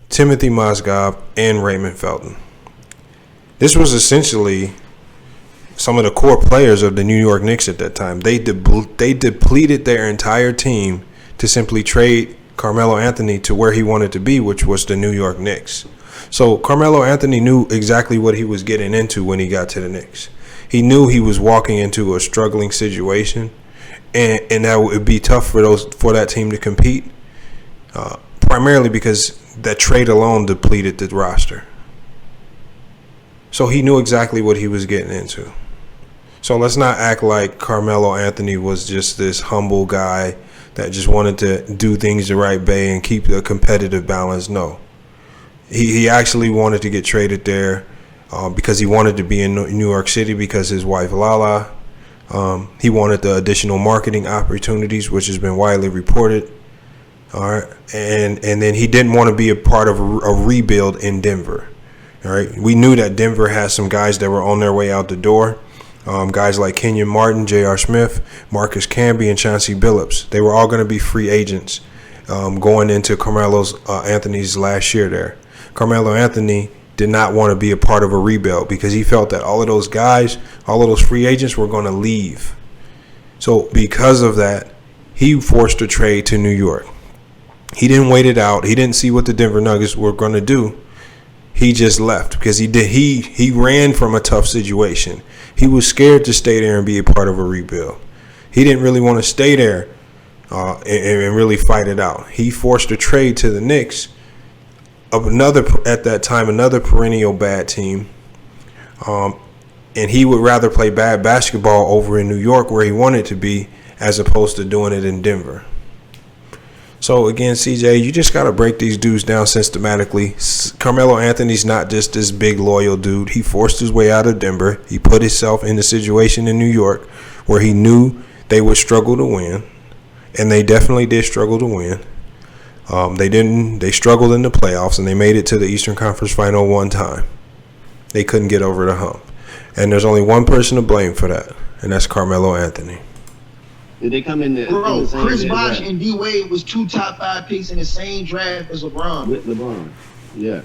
Timothy Mozgov, and Raymond Felton. This was essentially some of the core players of the New York Knicks at that time. They depleted their entire team to simply trade Carmelo Anthony to where he wanted to be, which was the New York Knicks. So Carmelo Anthony knew exactly what he was getting into when he got to the Knicks. He knew he was walking into a struggling situation, and that would be tough for that team to compete, primarily because that trade alone depleted the roster. So he knew exactly what he was getting into. So let's not act like Carmelo Anthony was just this humble guy that just wanted to do things the right way and keep a competitive balance. No. He actually wanted to get traded there because he wanted to be in New York City because his wife Lala. He wanted the additional marketing opportunities, which has been widely reported. All right, and then he didn't want to be a part of a rebuild in Denver. All right, we knew that Denver had some guys that were on their way out the door. Guys like Kenyon Martin, J.R. Smith, Marcus Camby, and Chauncey Billups. They were all going to be free agents going into Carmelo Anthony's last year there. Carmelo Anthony did not want to be a part of a rebuild because he felt that all of those guys, all of those free agents were going to leave. So because of that, he forced a trade to New York. He didn't wait it out. He didn't see what the Denver Nuggets were going to do. He just left because he ran from a tough situation. He was scared to stay there and be a part of a rebuild. He didn't really want to stay there and really fight it out. He forced a trade to the Knicks, at that time, another perennial bad team. And he would rather play bad basketball over in New York where he wanted to be as opposed to doing it in Denver. So again, CJ, you just got to break these dudes down systematically. Carmelo Anthony's not just this big loyal dude. He forced his way out of Denver. He put himself in a situation in New York where he knew they would struggle to win, and they definitely did struggle to win. They struggled in the playoffs, and they made it to the Eastern Conference Final one time. They couldn't get over the hump. And there's only one person to blame for that, and that's Carmelo Anthony. Did they come in there? Bro, in the same Chris Bosh draft? and D Wade was 2 top 5 picks in the same draft as LeBron. With LeBron, yeah.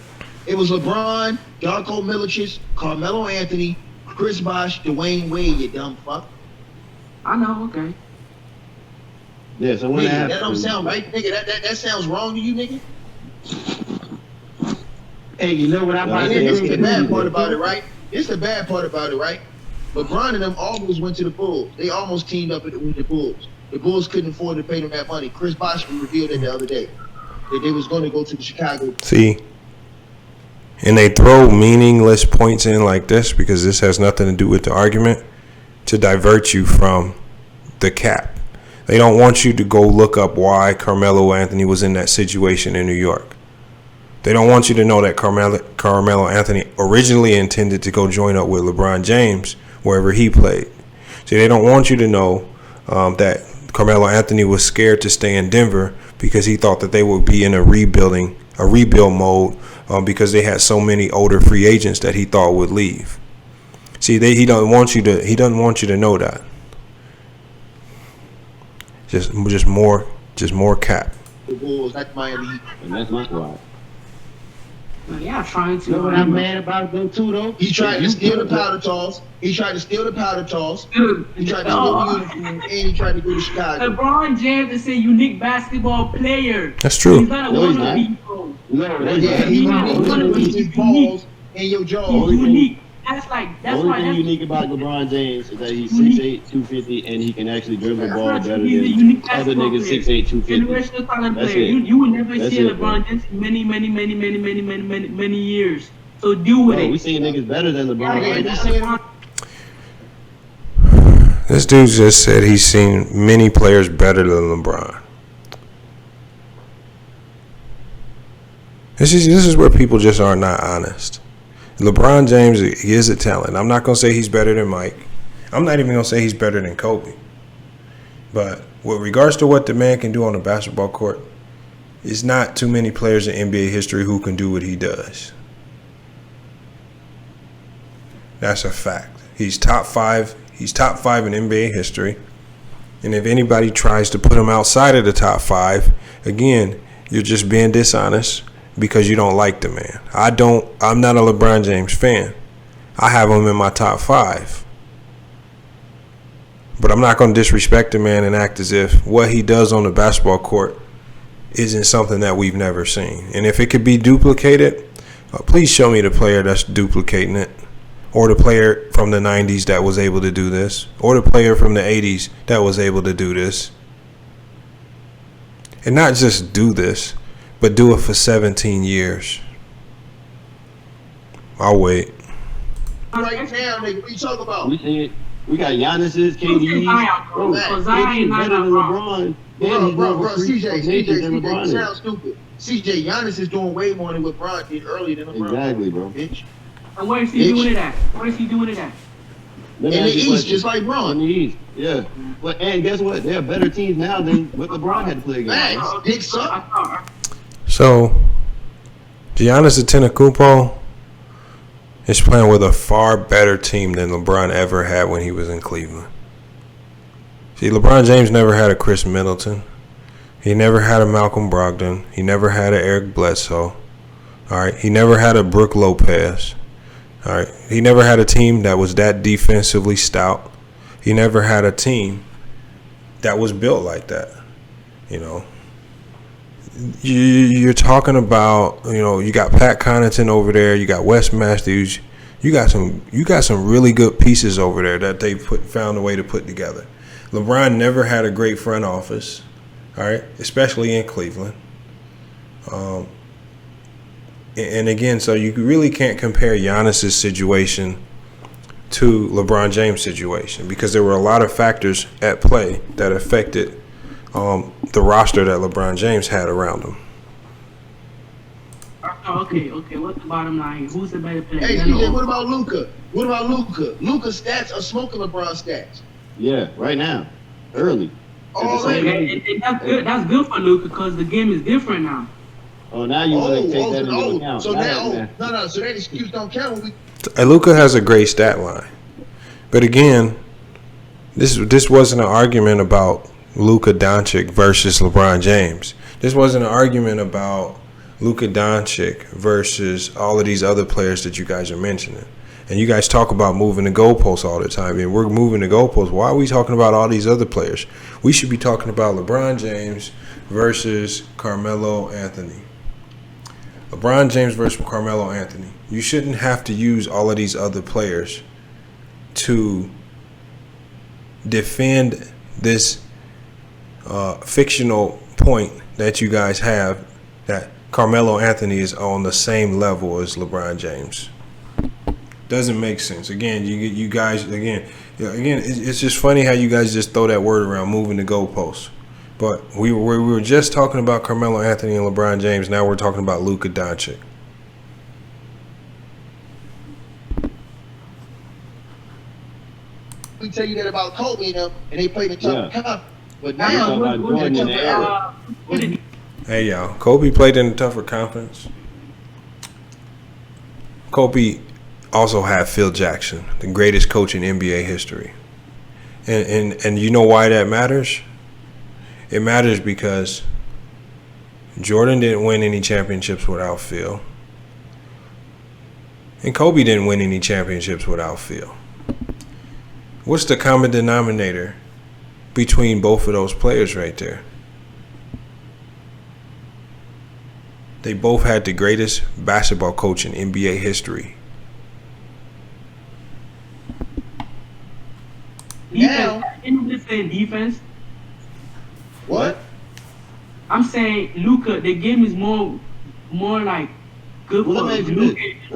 It was LeBron, Darko Milicic, Carmelo Anthony, Chris Bosh, Dwayne Wade, you dumb fuck. I know, okay. Yeah, so when Nigga, that don't sound right, nigga. That sounds wrong to you, nigga. Hey, you know what I'm about to And this is say? the bad part about it, right? This is the bad part about it, right? LeBron and them almost went to the Bulls. They almost teamed up with the Bulls. The Bulls couldn't afford to pay them that money. Chris Bosh revealed it the other day that they was going to go to the Chicago. See, and they throw meaningless points in like this because this has nothing to do with the argument to divert you from the cap. They don't want you to go look up why Carmelo Anthony was in that situation in New York. They don't want you to know that Carmelo Anthony originally intended to go join up with LeBron James wherever he played. See, they don't want you to know that Carmelo Anthony was scared to stay in Denver because he thought that they would be in a rebuild mode because they had so many older free agents that he thought would leave. See, he doesn't want you to know that. Just more cap. The Bulls, that's Miami Heat. And that's my squad. Yeah, trying to. You know what I'm mad about them too, though? He tried to steal the powder toss. He tried to steal the powder toss. He tried to steal the uniform, and he tried to go to Chicago. LeBron James is a unique basketball player. That's true. He's not a No, he's not. wannabe, bro. No, Yeah, He's he not a wannabe. was He's his balls and your jaw. He's unique. That's The why. only thing That's unique about LeBron James is that he's Unique. 6'8", 250, and he can actually dribble the That's ball not better true. He's a than unique other basketball niggas player. 6'8", 250. Generational talent That's player. it. You will never That's see it, LeBron James in many years. So deal with Bro, we it. seeing niggas better than LeBron right now. LeBron, This dude just said he's seen many players better than LeBron. This is where people just are not honest. LeBron James is a talent. I'm not going to say he's better than Mike. I'm not even going to say he's better than Kobe. But with regards to what the man can do on the basketball court, it's not too many players in NBA history who can do what he does. That's a fact. He's top five. He's top five in NBA history. And if anybody tries to put him outside of the top five, again, you're just being dishonest because you don't like the man. I'm not a LeBron James fan. I have him in my top five. But I'm not going to disrespect the man and act as if what he does on the basketball court isn't something that we've never seen. And if it could be duplicated, please show me the player that's duplicating it. Or the player from the 90s that was able to do this. Or the player from the 80s that was able to do this. And not just do this, but do it for 17 years. I'll wait. Right now, nigga, what you talking about? We see it. We got Giannis's, KD's. Bro, KD's better than LeBron. And Bro, he's more CJ, nature than you LeBron is. sound stupid. CJ, Giannis is doing way more than what Bron did earlier than LeBron. Exactly, bro. Bitch. And where is he doing it at? Where is he doing it at? Let me In ask the you a East, question. just like In Bron. the East, yeah. But and guess what? There are better teams now than what LeBron had to play against. Facts. Big suck. So, Giannis Antetokounmpo is playing with a far better team than LeBron ever had when he was in Cleveland. See, LeBron James never had a Chris Middleton. He never had a Malcolm Brogdon. He never had an Eric Bledsoe. All right. He never had a Brook Lopez. All right. He never had a team that was that defensively stout. He never had a team that was built like that. You know, you're talking about, you know, you got Pat Connaughton over there. You got Wes Matthews. You got some really good pieces over there that they found a way to put together. LeBron never had a great front office. All right, especially in Cleveland. And again, so you really can't compare Giannis's situation to LeBron James' situation because there were a lot of factors at play that affected the roster that LeBron James had around him. Okay. What's the bottom line here? Who's the better player? Hey, CJ, what about Luka? Luka's stats are smoking LeBron's stats. Yeah, right now, early. Already. And that's good. That's good for Luka because the game is different now. Oh, now you want to take that into account. So now, so that excuse don't count when we. Luka has a great stat line, but again, this wasn't an argument about Luka Doncic versus LeBron James. This wasn't an argument about Luka Doncic versus all of these other players that you guys are mentioning. And you guys talk about moving the goalposts all the time. And we're moving the goalposts. Why are we talking about all these other players? We should be talking about LeBron James versus Carmelo Anthony. LeBron James versus Carmelo Anthony. You shouldn't have to use all of these other players to defend this fictional point that you guys have, that Carmelo Anthony is on the same level as LeBron James. Doesn't make sense. Again, you guys, it's just funny how you guys just throw that word around, moving the goalposts. But we were just talking about Carmelo Anthony and LeBron James. Now we're talking about Luka Doncic. We tell you that about Kobe and them, and they played in tough conference. But Talking now, about Jordan in the era. Hey, y'all. Kobe played in a tougher conference. Kobe also had Phil Jackson, the greatest coach in NBA history. And you know why that matters? It matters because Jordan didn't win any championships without Phil. And Kobe didn't win any championships without Phil. What's the common denominator between both of those players right there? They both had the greatest basketball coach in NBA history. Defense. I'm just saying defense. what? I'm saying Luka. The game is more like good Well, for let me ask you Luka. this.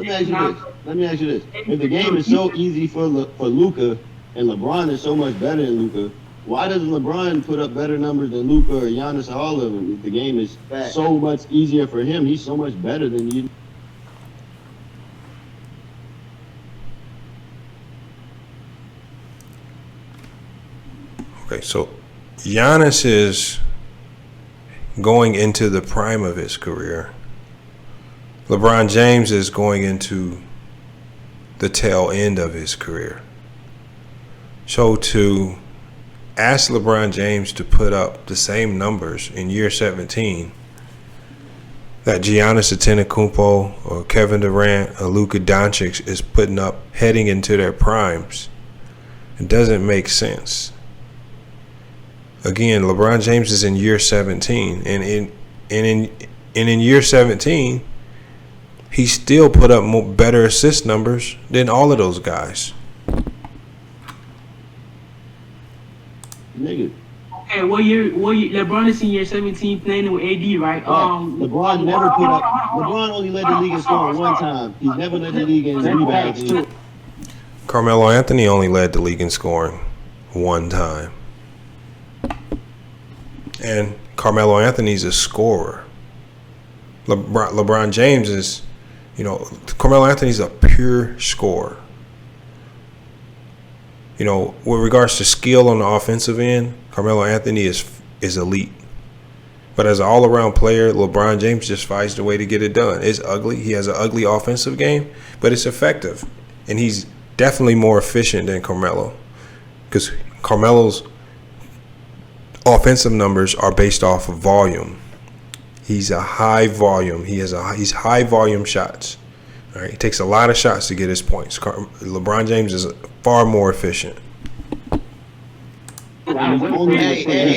Let me ask you this. If the game is so easy for Luka and LeBron is so much better than Luka, why doesn't LeBron put up better numbers than Luka or Giannis or all of them? If the game is so much easier for him, he's so much better than you. Okay, so Giannis is going into the prime of his career. LeBron James is going into the tail end of his career. So to ask LeBron James to put up the same numbers in year 17 that Giannis Antetokounmpo or Kevin Durant or Luka Doncic is putting up heading into their primes, it doesn't make sense. Again, LeBron James is in year 17, and in year 17, he still put up better assist numbers than all of those guys. Nigga. Okay, what year? LeBron is in year 17 playing with AD, right? LeBron never put up. LeBron only led the league in scoring one time. He's never led the league in rebounds too. Carmelo Anthony only led the league in scoring one time. And Carmelo Anthony's a scorer. LeBron James is, Carmelo Anthony's a pure scorer. With regards to skill on the offensive end, Carmelo Anthony is elite. But as an all-around player, LeBron James just finds the way to get it done. It's ugly. He has an ugly offensive game, but it's effective. And he's definitely more efficient than Carmelo. Because Carmelo's offensive numbers are based off of volume. He's a high volume. He's high volume shots. All right, he takes a lot of shots to get his points. LeBron James is far more efficient. Hey,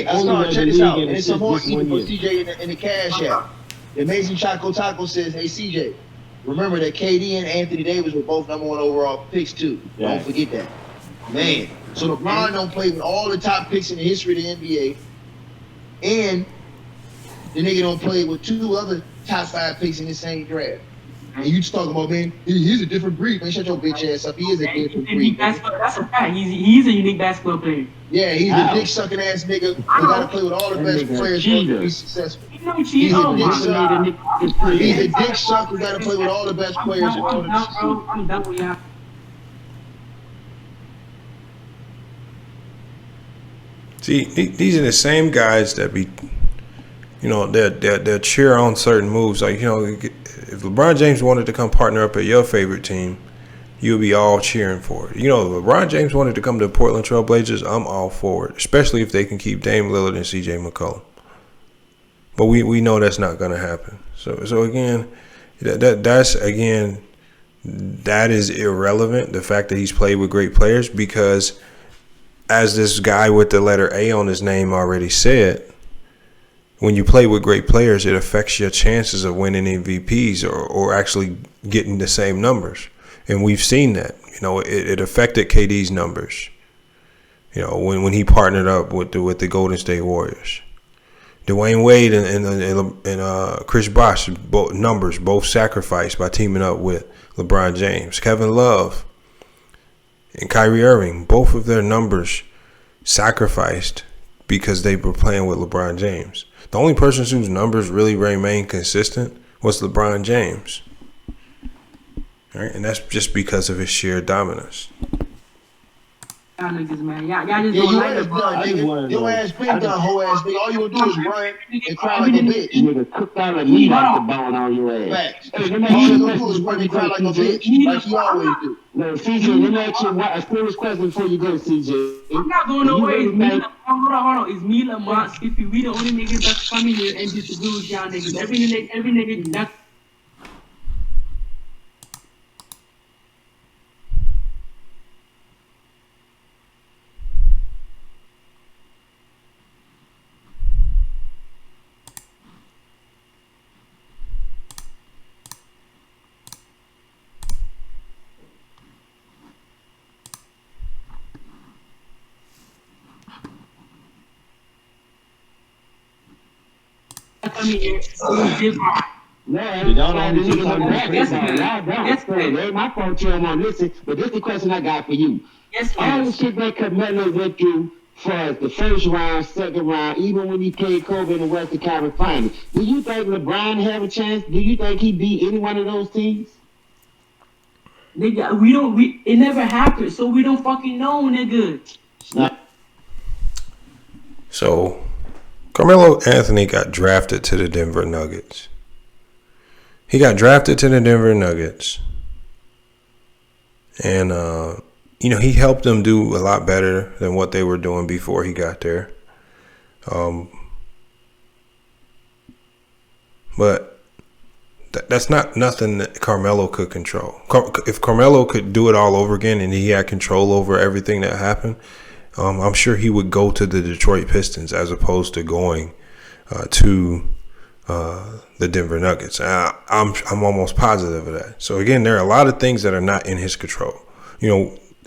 check this out. And it's some more easy for CJ in the cash app. The Amazing Choco Taco says, hey, CJ, remember that KD and Anthony Davis were both number 1 overall picks, too. Yeah. Don't forget that. Man. So LeBron don't play with all the top picks in the history of the NBA. And the nigga don't play with 2 other top 5 picks in the same draft. And you just talking about, man, he's a different breed. Man, shut your bitch ass up. He is a different breed. That's a fact. He's a unique basketball player. Yeah, he's a dick sucking ass nigga who got to play with all the best players to be successful. He's a dick sucker. He's a dick sucker who got to play with all the best players in order to succeed. I'm done with y'all. See, these are the same guys that be, they'll cheer on certain moves. Like, if LeBron James wanted to come partner up at your favorite team, you'll be all cheering for it. If LeBron James wanted to come to the Portland Trail Blazers, I'm all for it, especially if they can keep Dame Lillard and CJ McCollum. But we know that's not going to happen. So again, that is irrelevant. The fact that he's played with great players, because as this guy with the letter A on his name already said, when you play with great players, it affects your chances of winning MVPs or actually getting the same numbers. And we've seen that. It affected KD's numbers. When he partnered up with the Golden State Warriors. Dwayne Wade and Chris Bosh, both sacrificed by teaming up with LeBron James. Kevin Love and Kyrie Irving, both of their numbers sacrificed because they were playing with LeBron James. The only person whose numbers really remained consistent was LeBron James. All right, and that's just because of his sheer dominance. Y'all niggas, man. Y'all just Yeah, don't you like ass LeBron. done, nigga. Your ass been done, whole ass nigga. All you gonna do is run and cry like a bitch. Nigga cooked out of meat off the bone on your ass. Facts. Hey, All you gonna do is run and cry like a bitch, like you always do. No, CJ, let me ask you a foolish question before you go, CJ. I'm not going nowhere. It's me, hold on. It's me, Lamont, Spiffy. We the only niggas that's coming here and disagree with y'all niggas. Every nigga, that's coming here. That's my fault you don't want to listen, but this is the question I got for you. Yes, All the shit that Carmelo went through for the first round, second round, even when he played Kobe in the Western Conference Finals, do you think LeBron have a chance? Do you think he beat any one of those teams? Nigga, it never happened, so we don't fucking know, nigga. So, Carmelo Anthony got drafted to the Denver Nuggets. He got drafted to the Denver Nuggets. And, he helped them do a lot better than what they were doing before he got there. But that's not nothing that Carmelo could control. If Carmelo could do it all over again and he had control over everything that happened, I'm sure he would go to the Detroit Pistons as opposed to going to the Denver Nuggets. I'm almost positive of that. So again, there are a lot of things that are not in his control.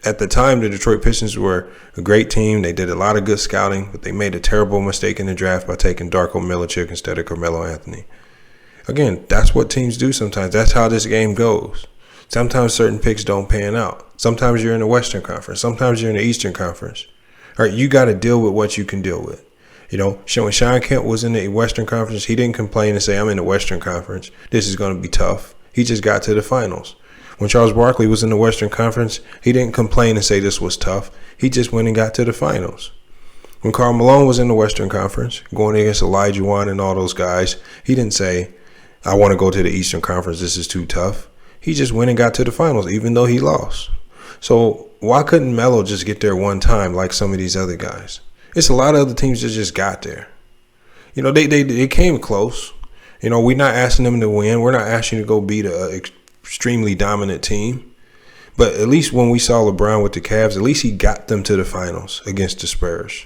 At the time, the Detroit Pistons were a great team. They did a lot of good scouting, but they made a terrible mistake in the draft by taking Darko Milicic instead of Carmelo Anthony. Again, that's what teams do sometimes. That's how this game goes. Sometimes certain picks don't pan out. Sometimes you're in the Western Conference. Sometimes you're in the Eastern Conference. All right, you got to deal with what you can deal with. When Sean Kemp was in the Western Conference, he didn't complain and say, I'm in the Western Conference. This is going to be tough. He just got to the finals. When Charles Barkley was in the Western Conference, he didn't complain and say this was tough. He just went and got to the finals. When Karl Malone was in the Western Conference, going against Elijah Wan and all those guys, he didn't say, I want to go to the Eastern Conference. This is too tough. He just went and got to the finals, even though he lost. So why couldn't Melo just get there one time like some of these other guys? It's a lot of other teams that just got there. They came close. We're not asking them to win. We're not asking you to go beat an extremely dominant team. But at least when we saw LeBron with the Cavs, at least he got them to the finals against the Spurs.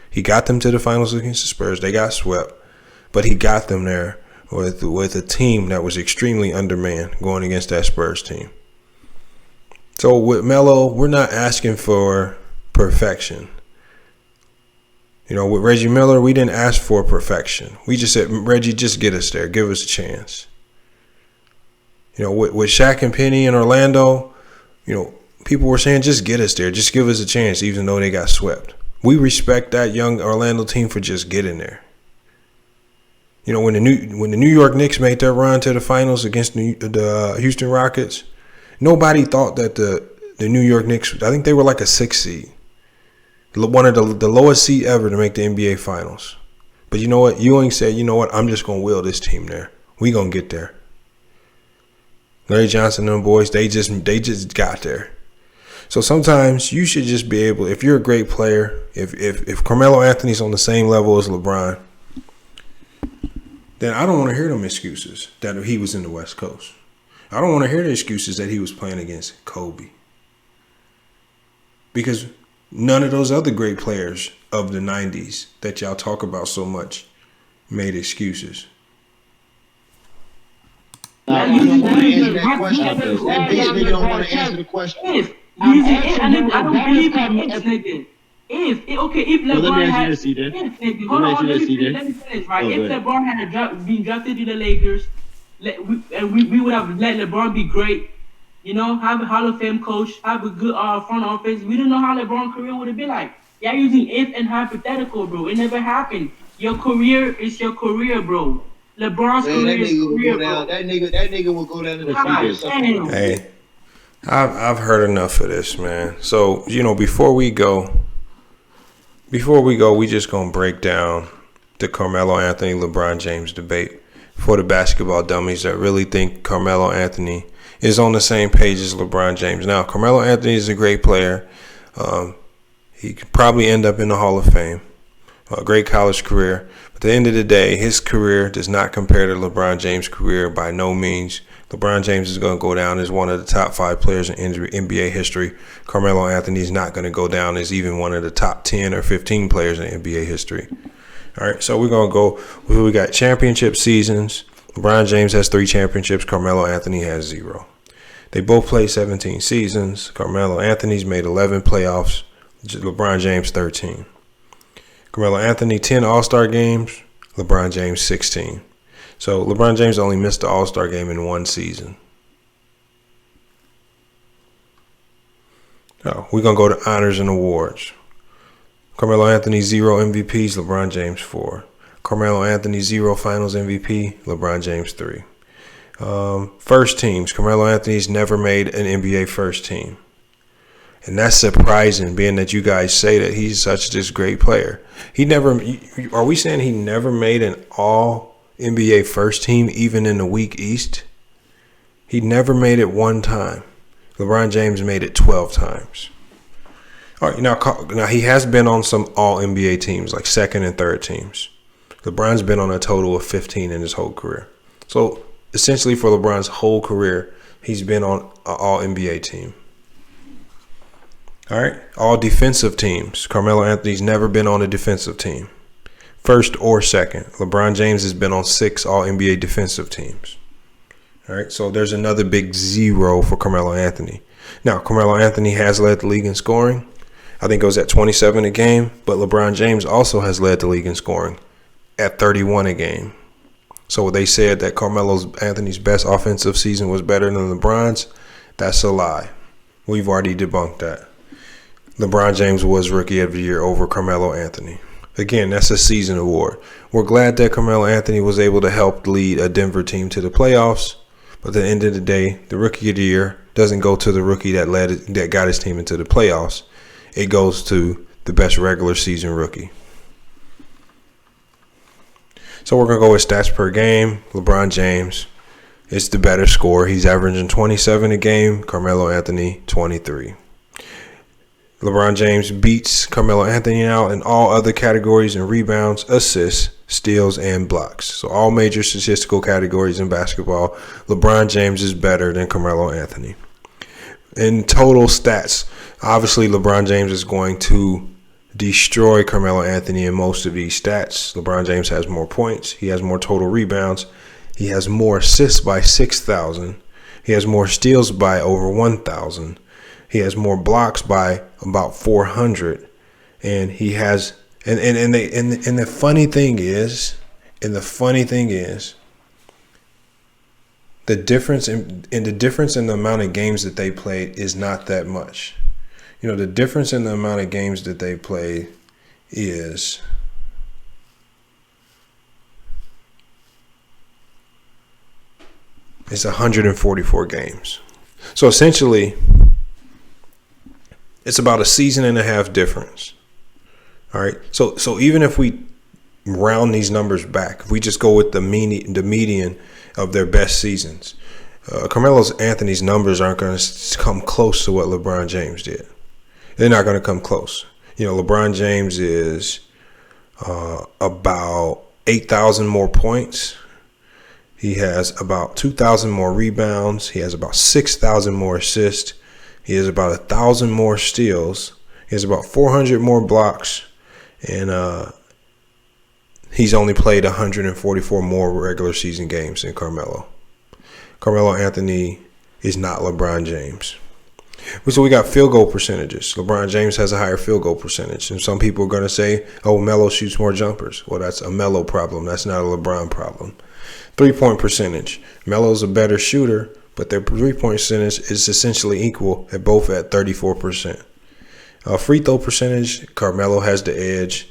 He got them to the finals against the Spurs. They got swept. But he got them there with a team that was extremely undermanned going against that Spurs team. So with Melo, we're not asking for perfection. With Reggie Miller, we didn't ask for perfection. We just said, Reggie, just get us there. Give us a chance. With Shaq and Penny in Orlando, people were saying, just get us there. Just give us a chance, even though they got swept. We respect that young Orlando team for just getting there. When the New York Knicks made their run to the finals against the Houston Rockets, nobody thought that the New York Knicks, I think they were like a 6th seed. One of the lowest seed ever to make the NBA Finals. But you know what? Ewing said, I'm just going to will this team there. We going to get there. Larry Johnson and them boys, they just got there. So sometimes you should just be able, if you're a great player, if Carmelo Anthony's on the same level as LeBron, then I don't want to hear them excuses that he was in the West Coast. I don't want to hear the excuses that he was playing against Kobe. Because none of those other great players of the 90s that y'all talk about so much made excuses. You don't want to answer that question. That bitch nigga don't want to answer the question. If I don't believe in if nigga. If LeBron had, let me finish, right? If LeBron had been drafted to the Lakers, we would have let LeBron be great. You know, have a Hall of Fame coach, have a good front office. We don't know how LeBron's career would have been like. You're using if and hypothetical, bro. It never happened. Your career is your career, bro. LeBron's career is career, bro. That nigga will go down to the fire. Hey, I've heard enough of this, man. So, you know, before we go, we just gonna break down the Carmelo Anthony LeBron James debate for the basketball dummies that really think Carmelo Anthony is on the same page as LeBron James. Now, Carmelo Anthony is a great player. He could probably end up in the Hall of Fame. A great college career. But at the end of the day, his career does not compare to LeBron James' career by no means. LeBron James is going to go down as one of the top 5 players in NBA history. Carmelo Anthony is not going to go down as even one of the top 10 or 15 players in NBA history. All right, so we're going to go. We got championship seasons. LeBron James has 3 championships. Carmelo Anthony has 0. They both played 17 seasons. Carmelo Anthony's made 11 playoffs. LeBron James 13. Carmelo Anthony 10 All-Star games. LeBron James 16. So LeBron James only missed the All-Star game in 1 season. Now, we're going to go to honors and awards. Carmelo Anthony 0 MVPs. LeBron James 4. Carmelo Anthony 0 Finals MVP. LeBron James 3. First teams. Carmelo Anthony's never made an NBA first team. And that's surprising, being that you guys say that he's such this great player. Are we saying he never made an all NBA first team, even in the weak East? He never made it 1 time. LeBron James made it 12 times. All right, now he has been on some all NBA teams, like second and third teams. LeBron's been on a total of 15 in his whole career. So essentially for LeBron's whole career, he's been on an all NBA team. All right, all defensive teams. Carmelo Anthony's never been on a defensive team, first or second. LeBron James has been on 6 All-NBA defensive teams. All right, so there's another big 0 for Carmelo Anthony. Now, Carmelo Anthony has led the league in scoring. I think it was at 27 a game, but LeBron James also has led the league in scoring at 31 a game. So they said that Carmelo Anthony's best offensive season was better than LeBron's. That's a lie. We've already debunked that. LeBron James was Rookie of the Year over Carmelo Anthony. Again, that's a season award. We're glad that Carmelo Anthony was able to help lead a Denver team to the playoffs. But at the end of the day, the Rookie of the Year doesn't go to the rookie that got his team into the playoffs. It goes to the best regular season rookie. So we're going to go with stats per game. LeBron James is the better scorer. He's averaging 27 a game. Carmelo Anthony, 23. LeBron James beats Carmelo Anthony out in all other categories in rebounds, assists, steals, and blocks. So all major statistical categories in basketball, LeBron James is better than Carmelo Anthony. In total stats, obviously LeBron James is going to destroy Carmelo Anthony in most of these stats. LeBron James has more points. He has more total rebounds. He has more assists by 6,000. He has more steals by over 1,000. He has more blocks by about 400, and he has and the funny thing is the difference in the amount of games that they played is not that much. You know, the difference in the amount of games that they play is it's 144 games. So essentially, it's about a season and a half difference. All right. So even if we round these numbers back, if we just go with the median of their best seasons, Carmelo Anthony's numbers aren't going to come close to what LeBron James did. They're not going to come close. You know, LeBron James is about 8,000 more points He has about 2,000 more rebounds. He has about 6,000 more assists. He has about 1,000 more steals. He has about 400 more blocks. And he's only played 144 more regular season games than Carmelo. Carmelo Anthony is not LeBron James. So we got field goal percentages. LeBron James has a higher field goal percentage. And some people are going to say, oh, Melo shoots more jumpers. Well, that's a Melo problem. That's not a LeBron problem. 3-point percentage. Melo's a better shooter, but their 3-point percentage is essentially equal at both at 34%. Free throw percentage, Carmelo has the edge.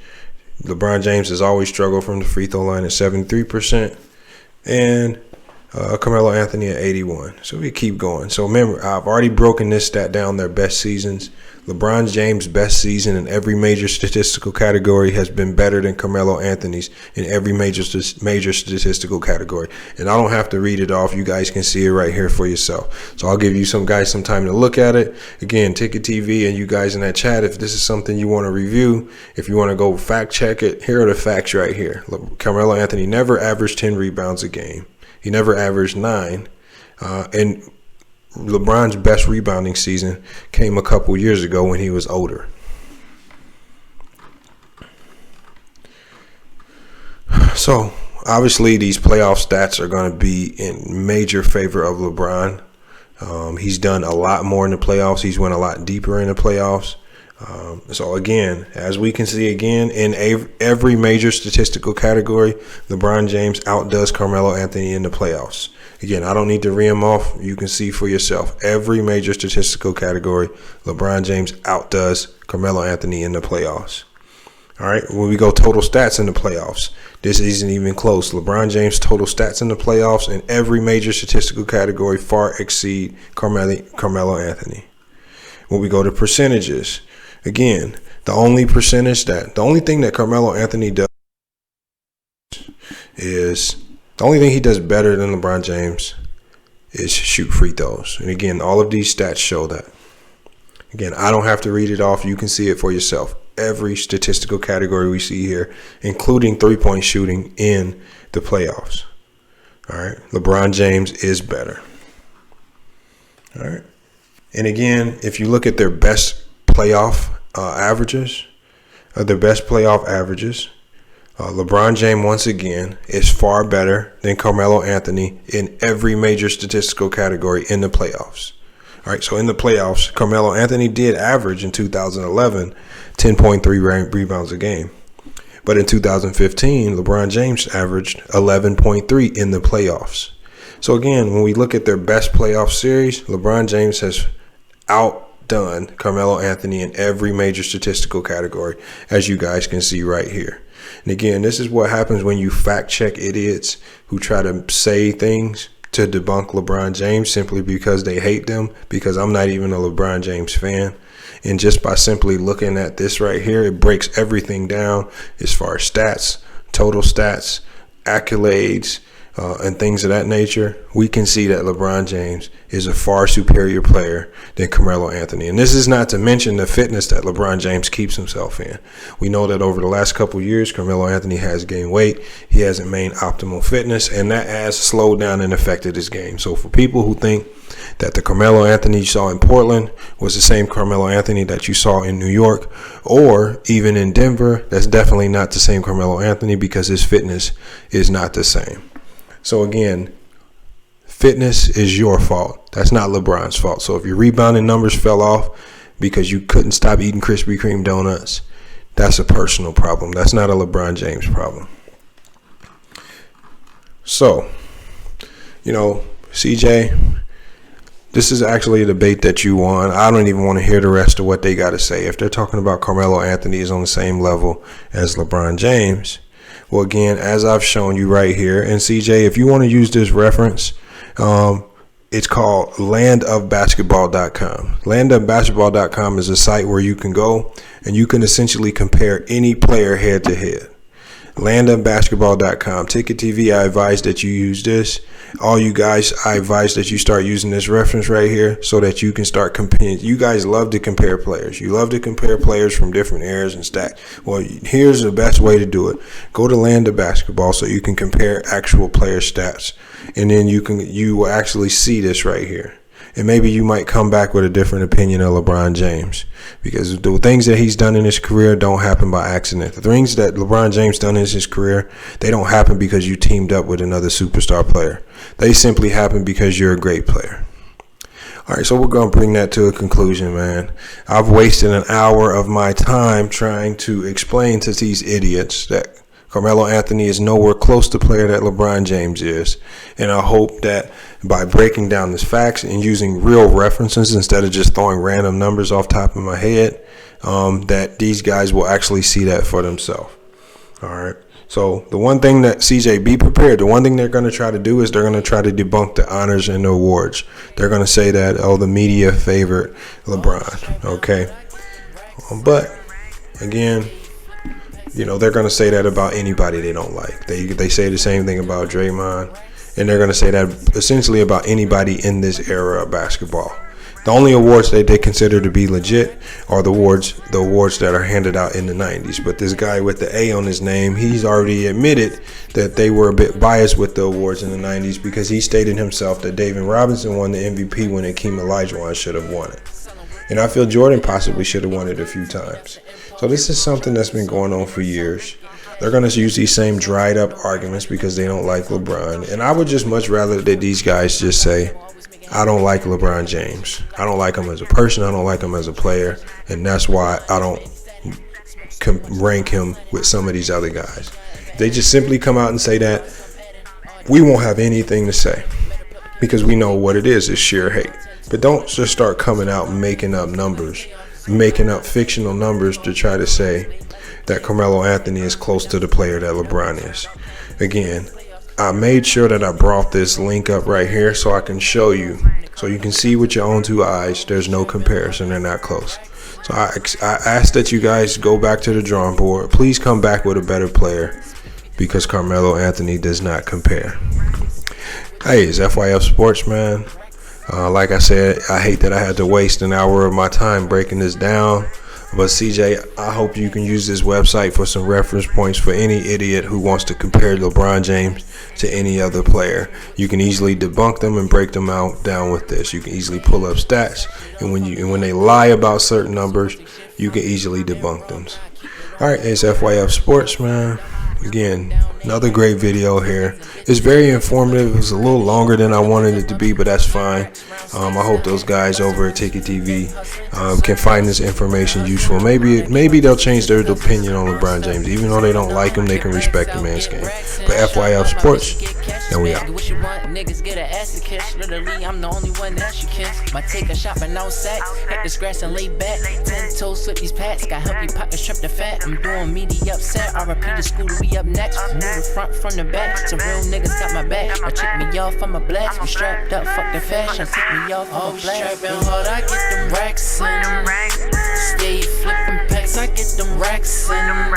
LeBron James has always struggled from the free throw line at 73%. And Carmelo Anthony at 81. So we keep going. So remember, I've already broken this stat down, their best seasons. LeBron James' best season in every major statistical category has been better than Carmelo Anthony's in every major statistical category. And I don't have to read it off. You guys can see it right here for yourself. So I'll give you some time to look at it. Again, Ticket TV and you guys in that chat, if this is something you want to review, if you want to go fact check it, here are the facts right here. Carmelo Anthony never averaged 10 rebounds a game. He never averaged 9. And LeBron's best rebounding season came a couple years ago when he was older. So, obviously, these playoff stats are going to be in major favor of LeBron. He's done a lot more in the playoffs. He's went a lot deeper in the playoffs. So again, as we can see again, in every major statistical category, LeBron James outdoes Carmelo Anthony in the playoffs. Again, I don't need to read them off. You can see for yourself. Every major statistical category, LeBron James outdoes Carmelo Anthony in the playoffs. All right, when we go total stats in the playoffs, this isn't even close. LeBron James' total stats in the playoffs in every major statistical category far exceed Carmelo Anthony. When we go to percentages, again, the only thing that Carmelo Anthony does is the only thing he does better than LeBron James is shoot free throws. And again, all of these stats show that. Again, I don't have to read it off. You can see it for yourself. Every statistical category we see here, including 3-point shooting in the playoffs. All right. LeBron James is better. All right. And again, if you look at their best playoff averages, LeBron James, once again, is far better than Carmelo Anthony in every major statistical category in the playoffs. All right, so in the playoffs, Carmelo Anthony did average in 2011 10.3 rebounds a game. But in 2015, LeBron James averaged 11.3 in the playoffs. So again, when we look at their best playoff series, LeBron James has outdone Carmelo Anthony in every major statistical category, as you guys can see right here. And again, this is what happens when you fact check idiots who try to say things to debunk LeBron James simply because they hate them, because I'm not even a LeBron James fan. And just by simply looking at this right here, it breaks everything down as far as stats, total stats, accolades, and things of that nature. We can see that LeBron James is a far superior player than Carmelo Anthony. And this is not to mention the fitness that LeBron James keeps himself in. We know that over the last couple of years, Carmelo Anthony has gained weight. He hasn't maintained optimal fitness, and that has slowed down and affected his game. So for people who think that the Carmelo Anthony you saw in Portland was the same Carmelo Anthony that you saw in New York or even in Denver, that's definitely not the same Carmelo Anthony, because his fitness is not the same. So again, fitness is your fault. That's not LeBron's fault. So if your rebounding numbers fell off because you couldn't stop eating Krispy Kreme donuts, that's a personal problem. That's not a LeBron James problem. So, CJ, this is actually a debate that you won. I don't even want to hear the rest of what they got to say. If they're talking about Carmelo Anthony is on the same level as LeBron James, well, again, as I've shown you right here, and CJ, if you want to use this reference, it's called landofbasketball.com. Landofbasketball.com is a site where you can go and you can essentially compare any player head to head. landonbasketball.com. Ticket TV, I advise that you use this. All you guys, I advise that you start using this reference right here so that you can start comparing. You guys love to compare players. You love to compare players from different eras and stats. Well, here's the best way to do it. Go to Land Basketball so you can compare actual player stats. And then you will actually see this right here. And maybe you might come back with a different opinion of LeBron James, because the things that he's done in his career don't happen by accident. The things that LeBron James done in his career, they don't happen because you teamed up with another superstar player. They simply happen because you're a great player. All right, so we're going to bring that to a conclusion, man. I've wasted an hour of my time trying to explain to these idiots that Carmelo Anthony is nowhere close to the player that LeBron James is. And I hope that by breaking down these facts and using real references instead of just throwing random numbers off top of my head, that these guys will actually see that for themselves. All right. So the one thing that CJ, be prepared. The one thing they're going to try to do is they're going to try to debunk the honors and the awards. They're going to say that, oh, the media favored LeBron. Okay. But again, you know, they're going to say that about anybody they don't like. They say the same thing about Draymond, and they're going to say that essentially about anybody in this era of basketball. The only awards that they consider to be legit are the awards that are handed out in the 90s. But this guy with the A on his name, he's already admitted that they were a bit biased with the awards in the 90s because he stated himself that David Robinson won the MVP when Hakeem Olajuwon should have won it. And I feel Jordan possibly should have won it a few times. So this is something that's been going on for years. They're going to use these same dried up arguments because they don't like LeBron. And I would just much rather that these guys just say, I don't like LeBron James. I don't like him as a person. I don't like him as a player. And that's why I don't rank him with some of these other guys. They just simply come out and say that, we won't have anything to say because we know what it is sheer hate. But don't just start coming out and making up numbers, making up fictional numbers to try to say that Carmelo Anthony is close to the player that LeBron is. Again, I made sure that I brought this link up right here so I can show you, so you can see with your own two eyes. There's no comparison. They're not close. So I ask that you guys go back to the drawing board. Please come back with a better player because Carmelo Anthony does not compare. Hey, it's FYF Sports, man. Like I said, I hate that I had to waste an hour of my time breaking this down. But CJ, I hope you can use this website for some reference points for any idiot who wants to compare LeBron James to any other player. You can easily debunk them and break them down with this. You can easily pull up stats, and when they lie about certain numbers, you can easily debunk them. All right, it's FYF Sports, man. Again, another great video here. It's very informative. It was a little longer than I wanted it to be, but that's fine. I hope those guys over at Ticket TV can find this information useful. Maybe they'll change their opinion on LeBron James. Even though they don't like him, they can respect the man's game. But FYF Sports, and we out. Niggas get an ass to kiss. Literally, I'm the only one that you kiss. My take a shot, but no sex. Hit the grass and lay back. 10 toes with these pats. Got healthy pockets, strip the fat. I'm doing media upset. I repeat the school to be up next. Move the front from the back. Some real niggas got my back. I check me off, I'm a blast. We strapped up, fuck the fashion. Take me off, I'm a blast. Strapping hard, I get them racks in. Stay flipping packs, I get them racks in.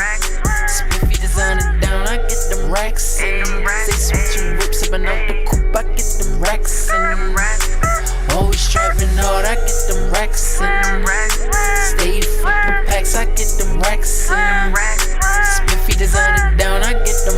Spiffy design it down, I get them racks in. Say switching whips up and out the coupe, I get them racks in. Always strapping hard, I get them racks in. Stay flipping packs, I get them racks in. Spiffy design it down, I get them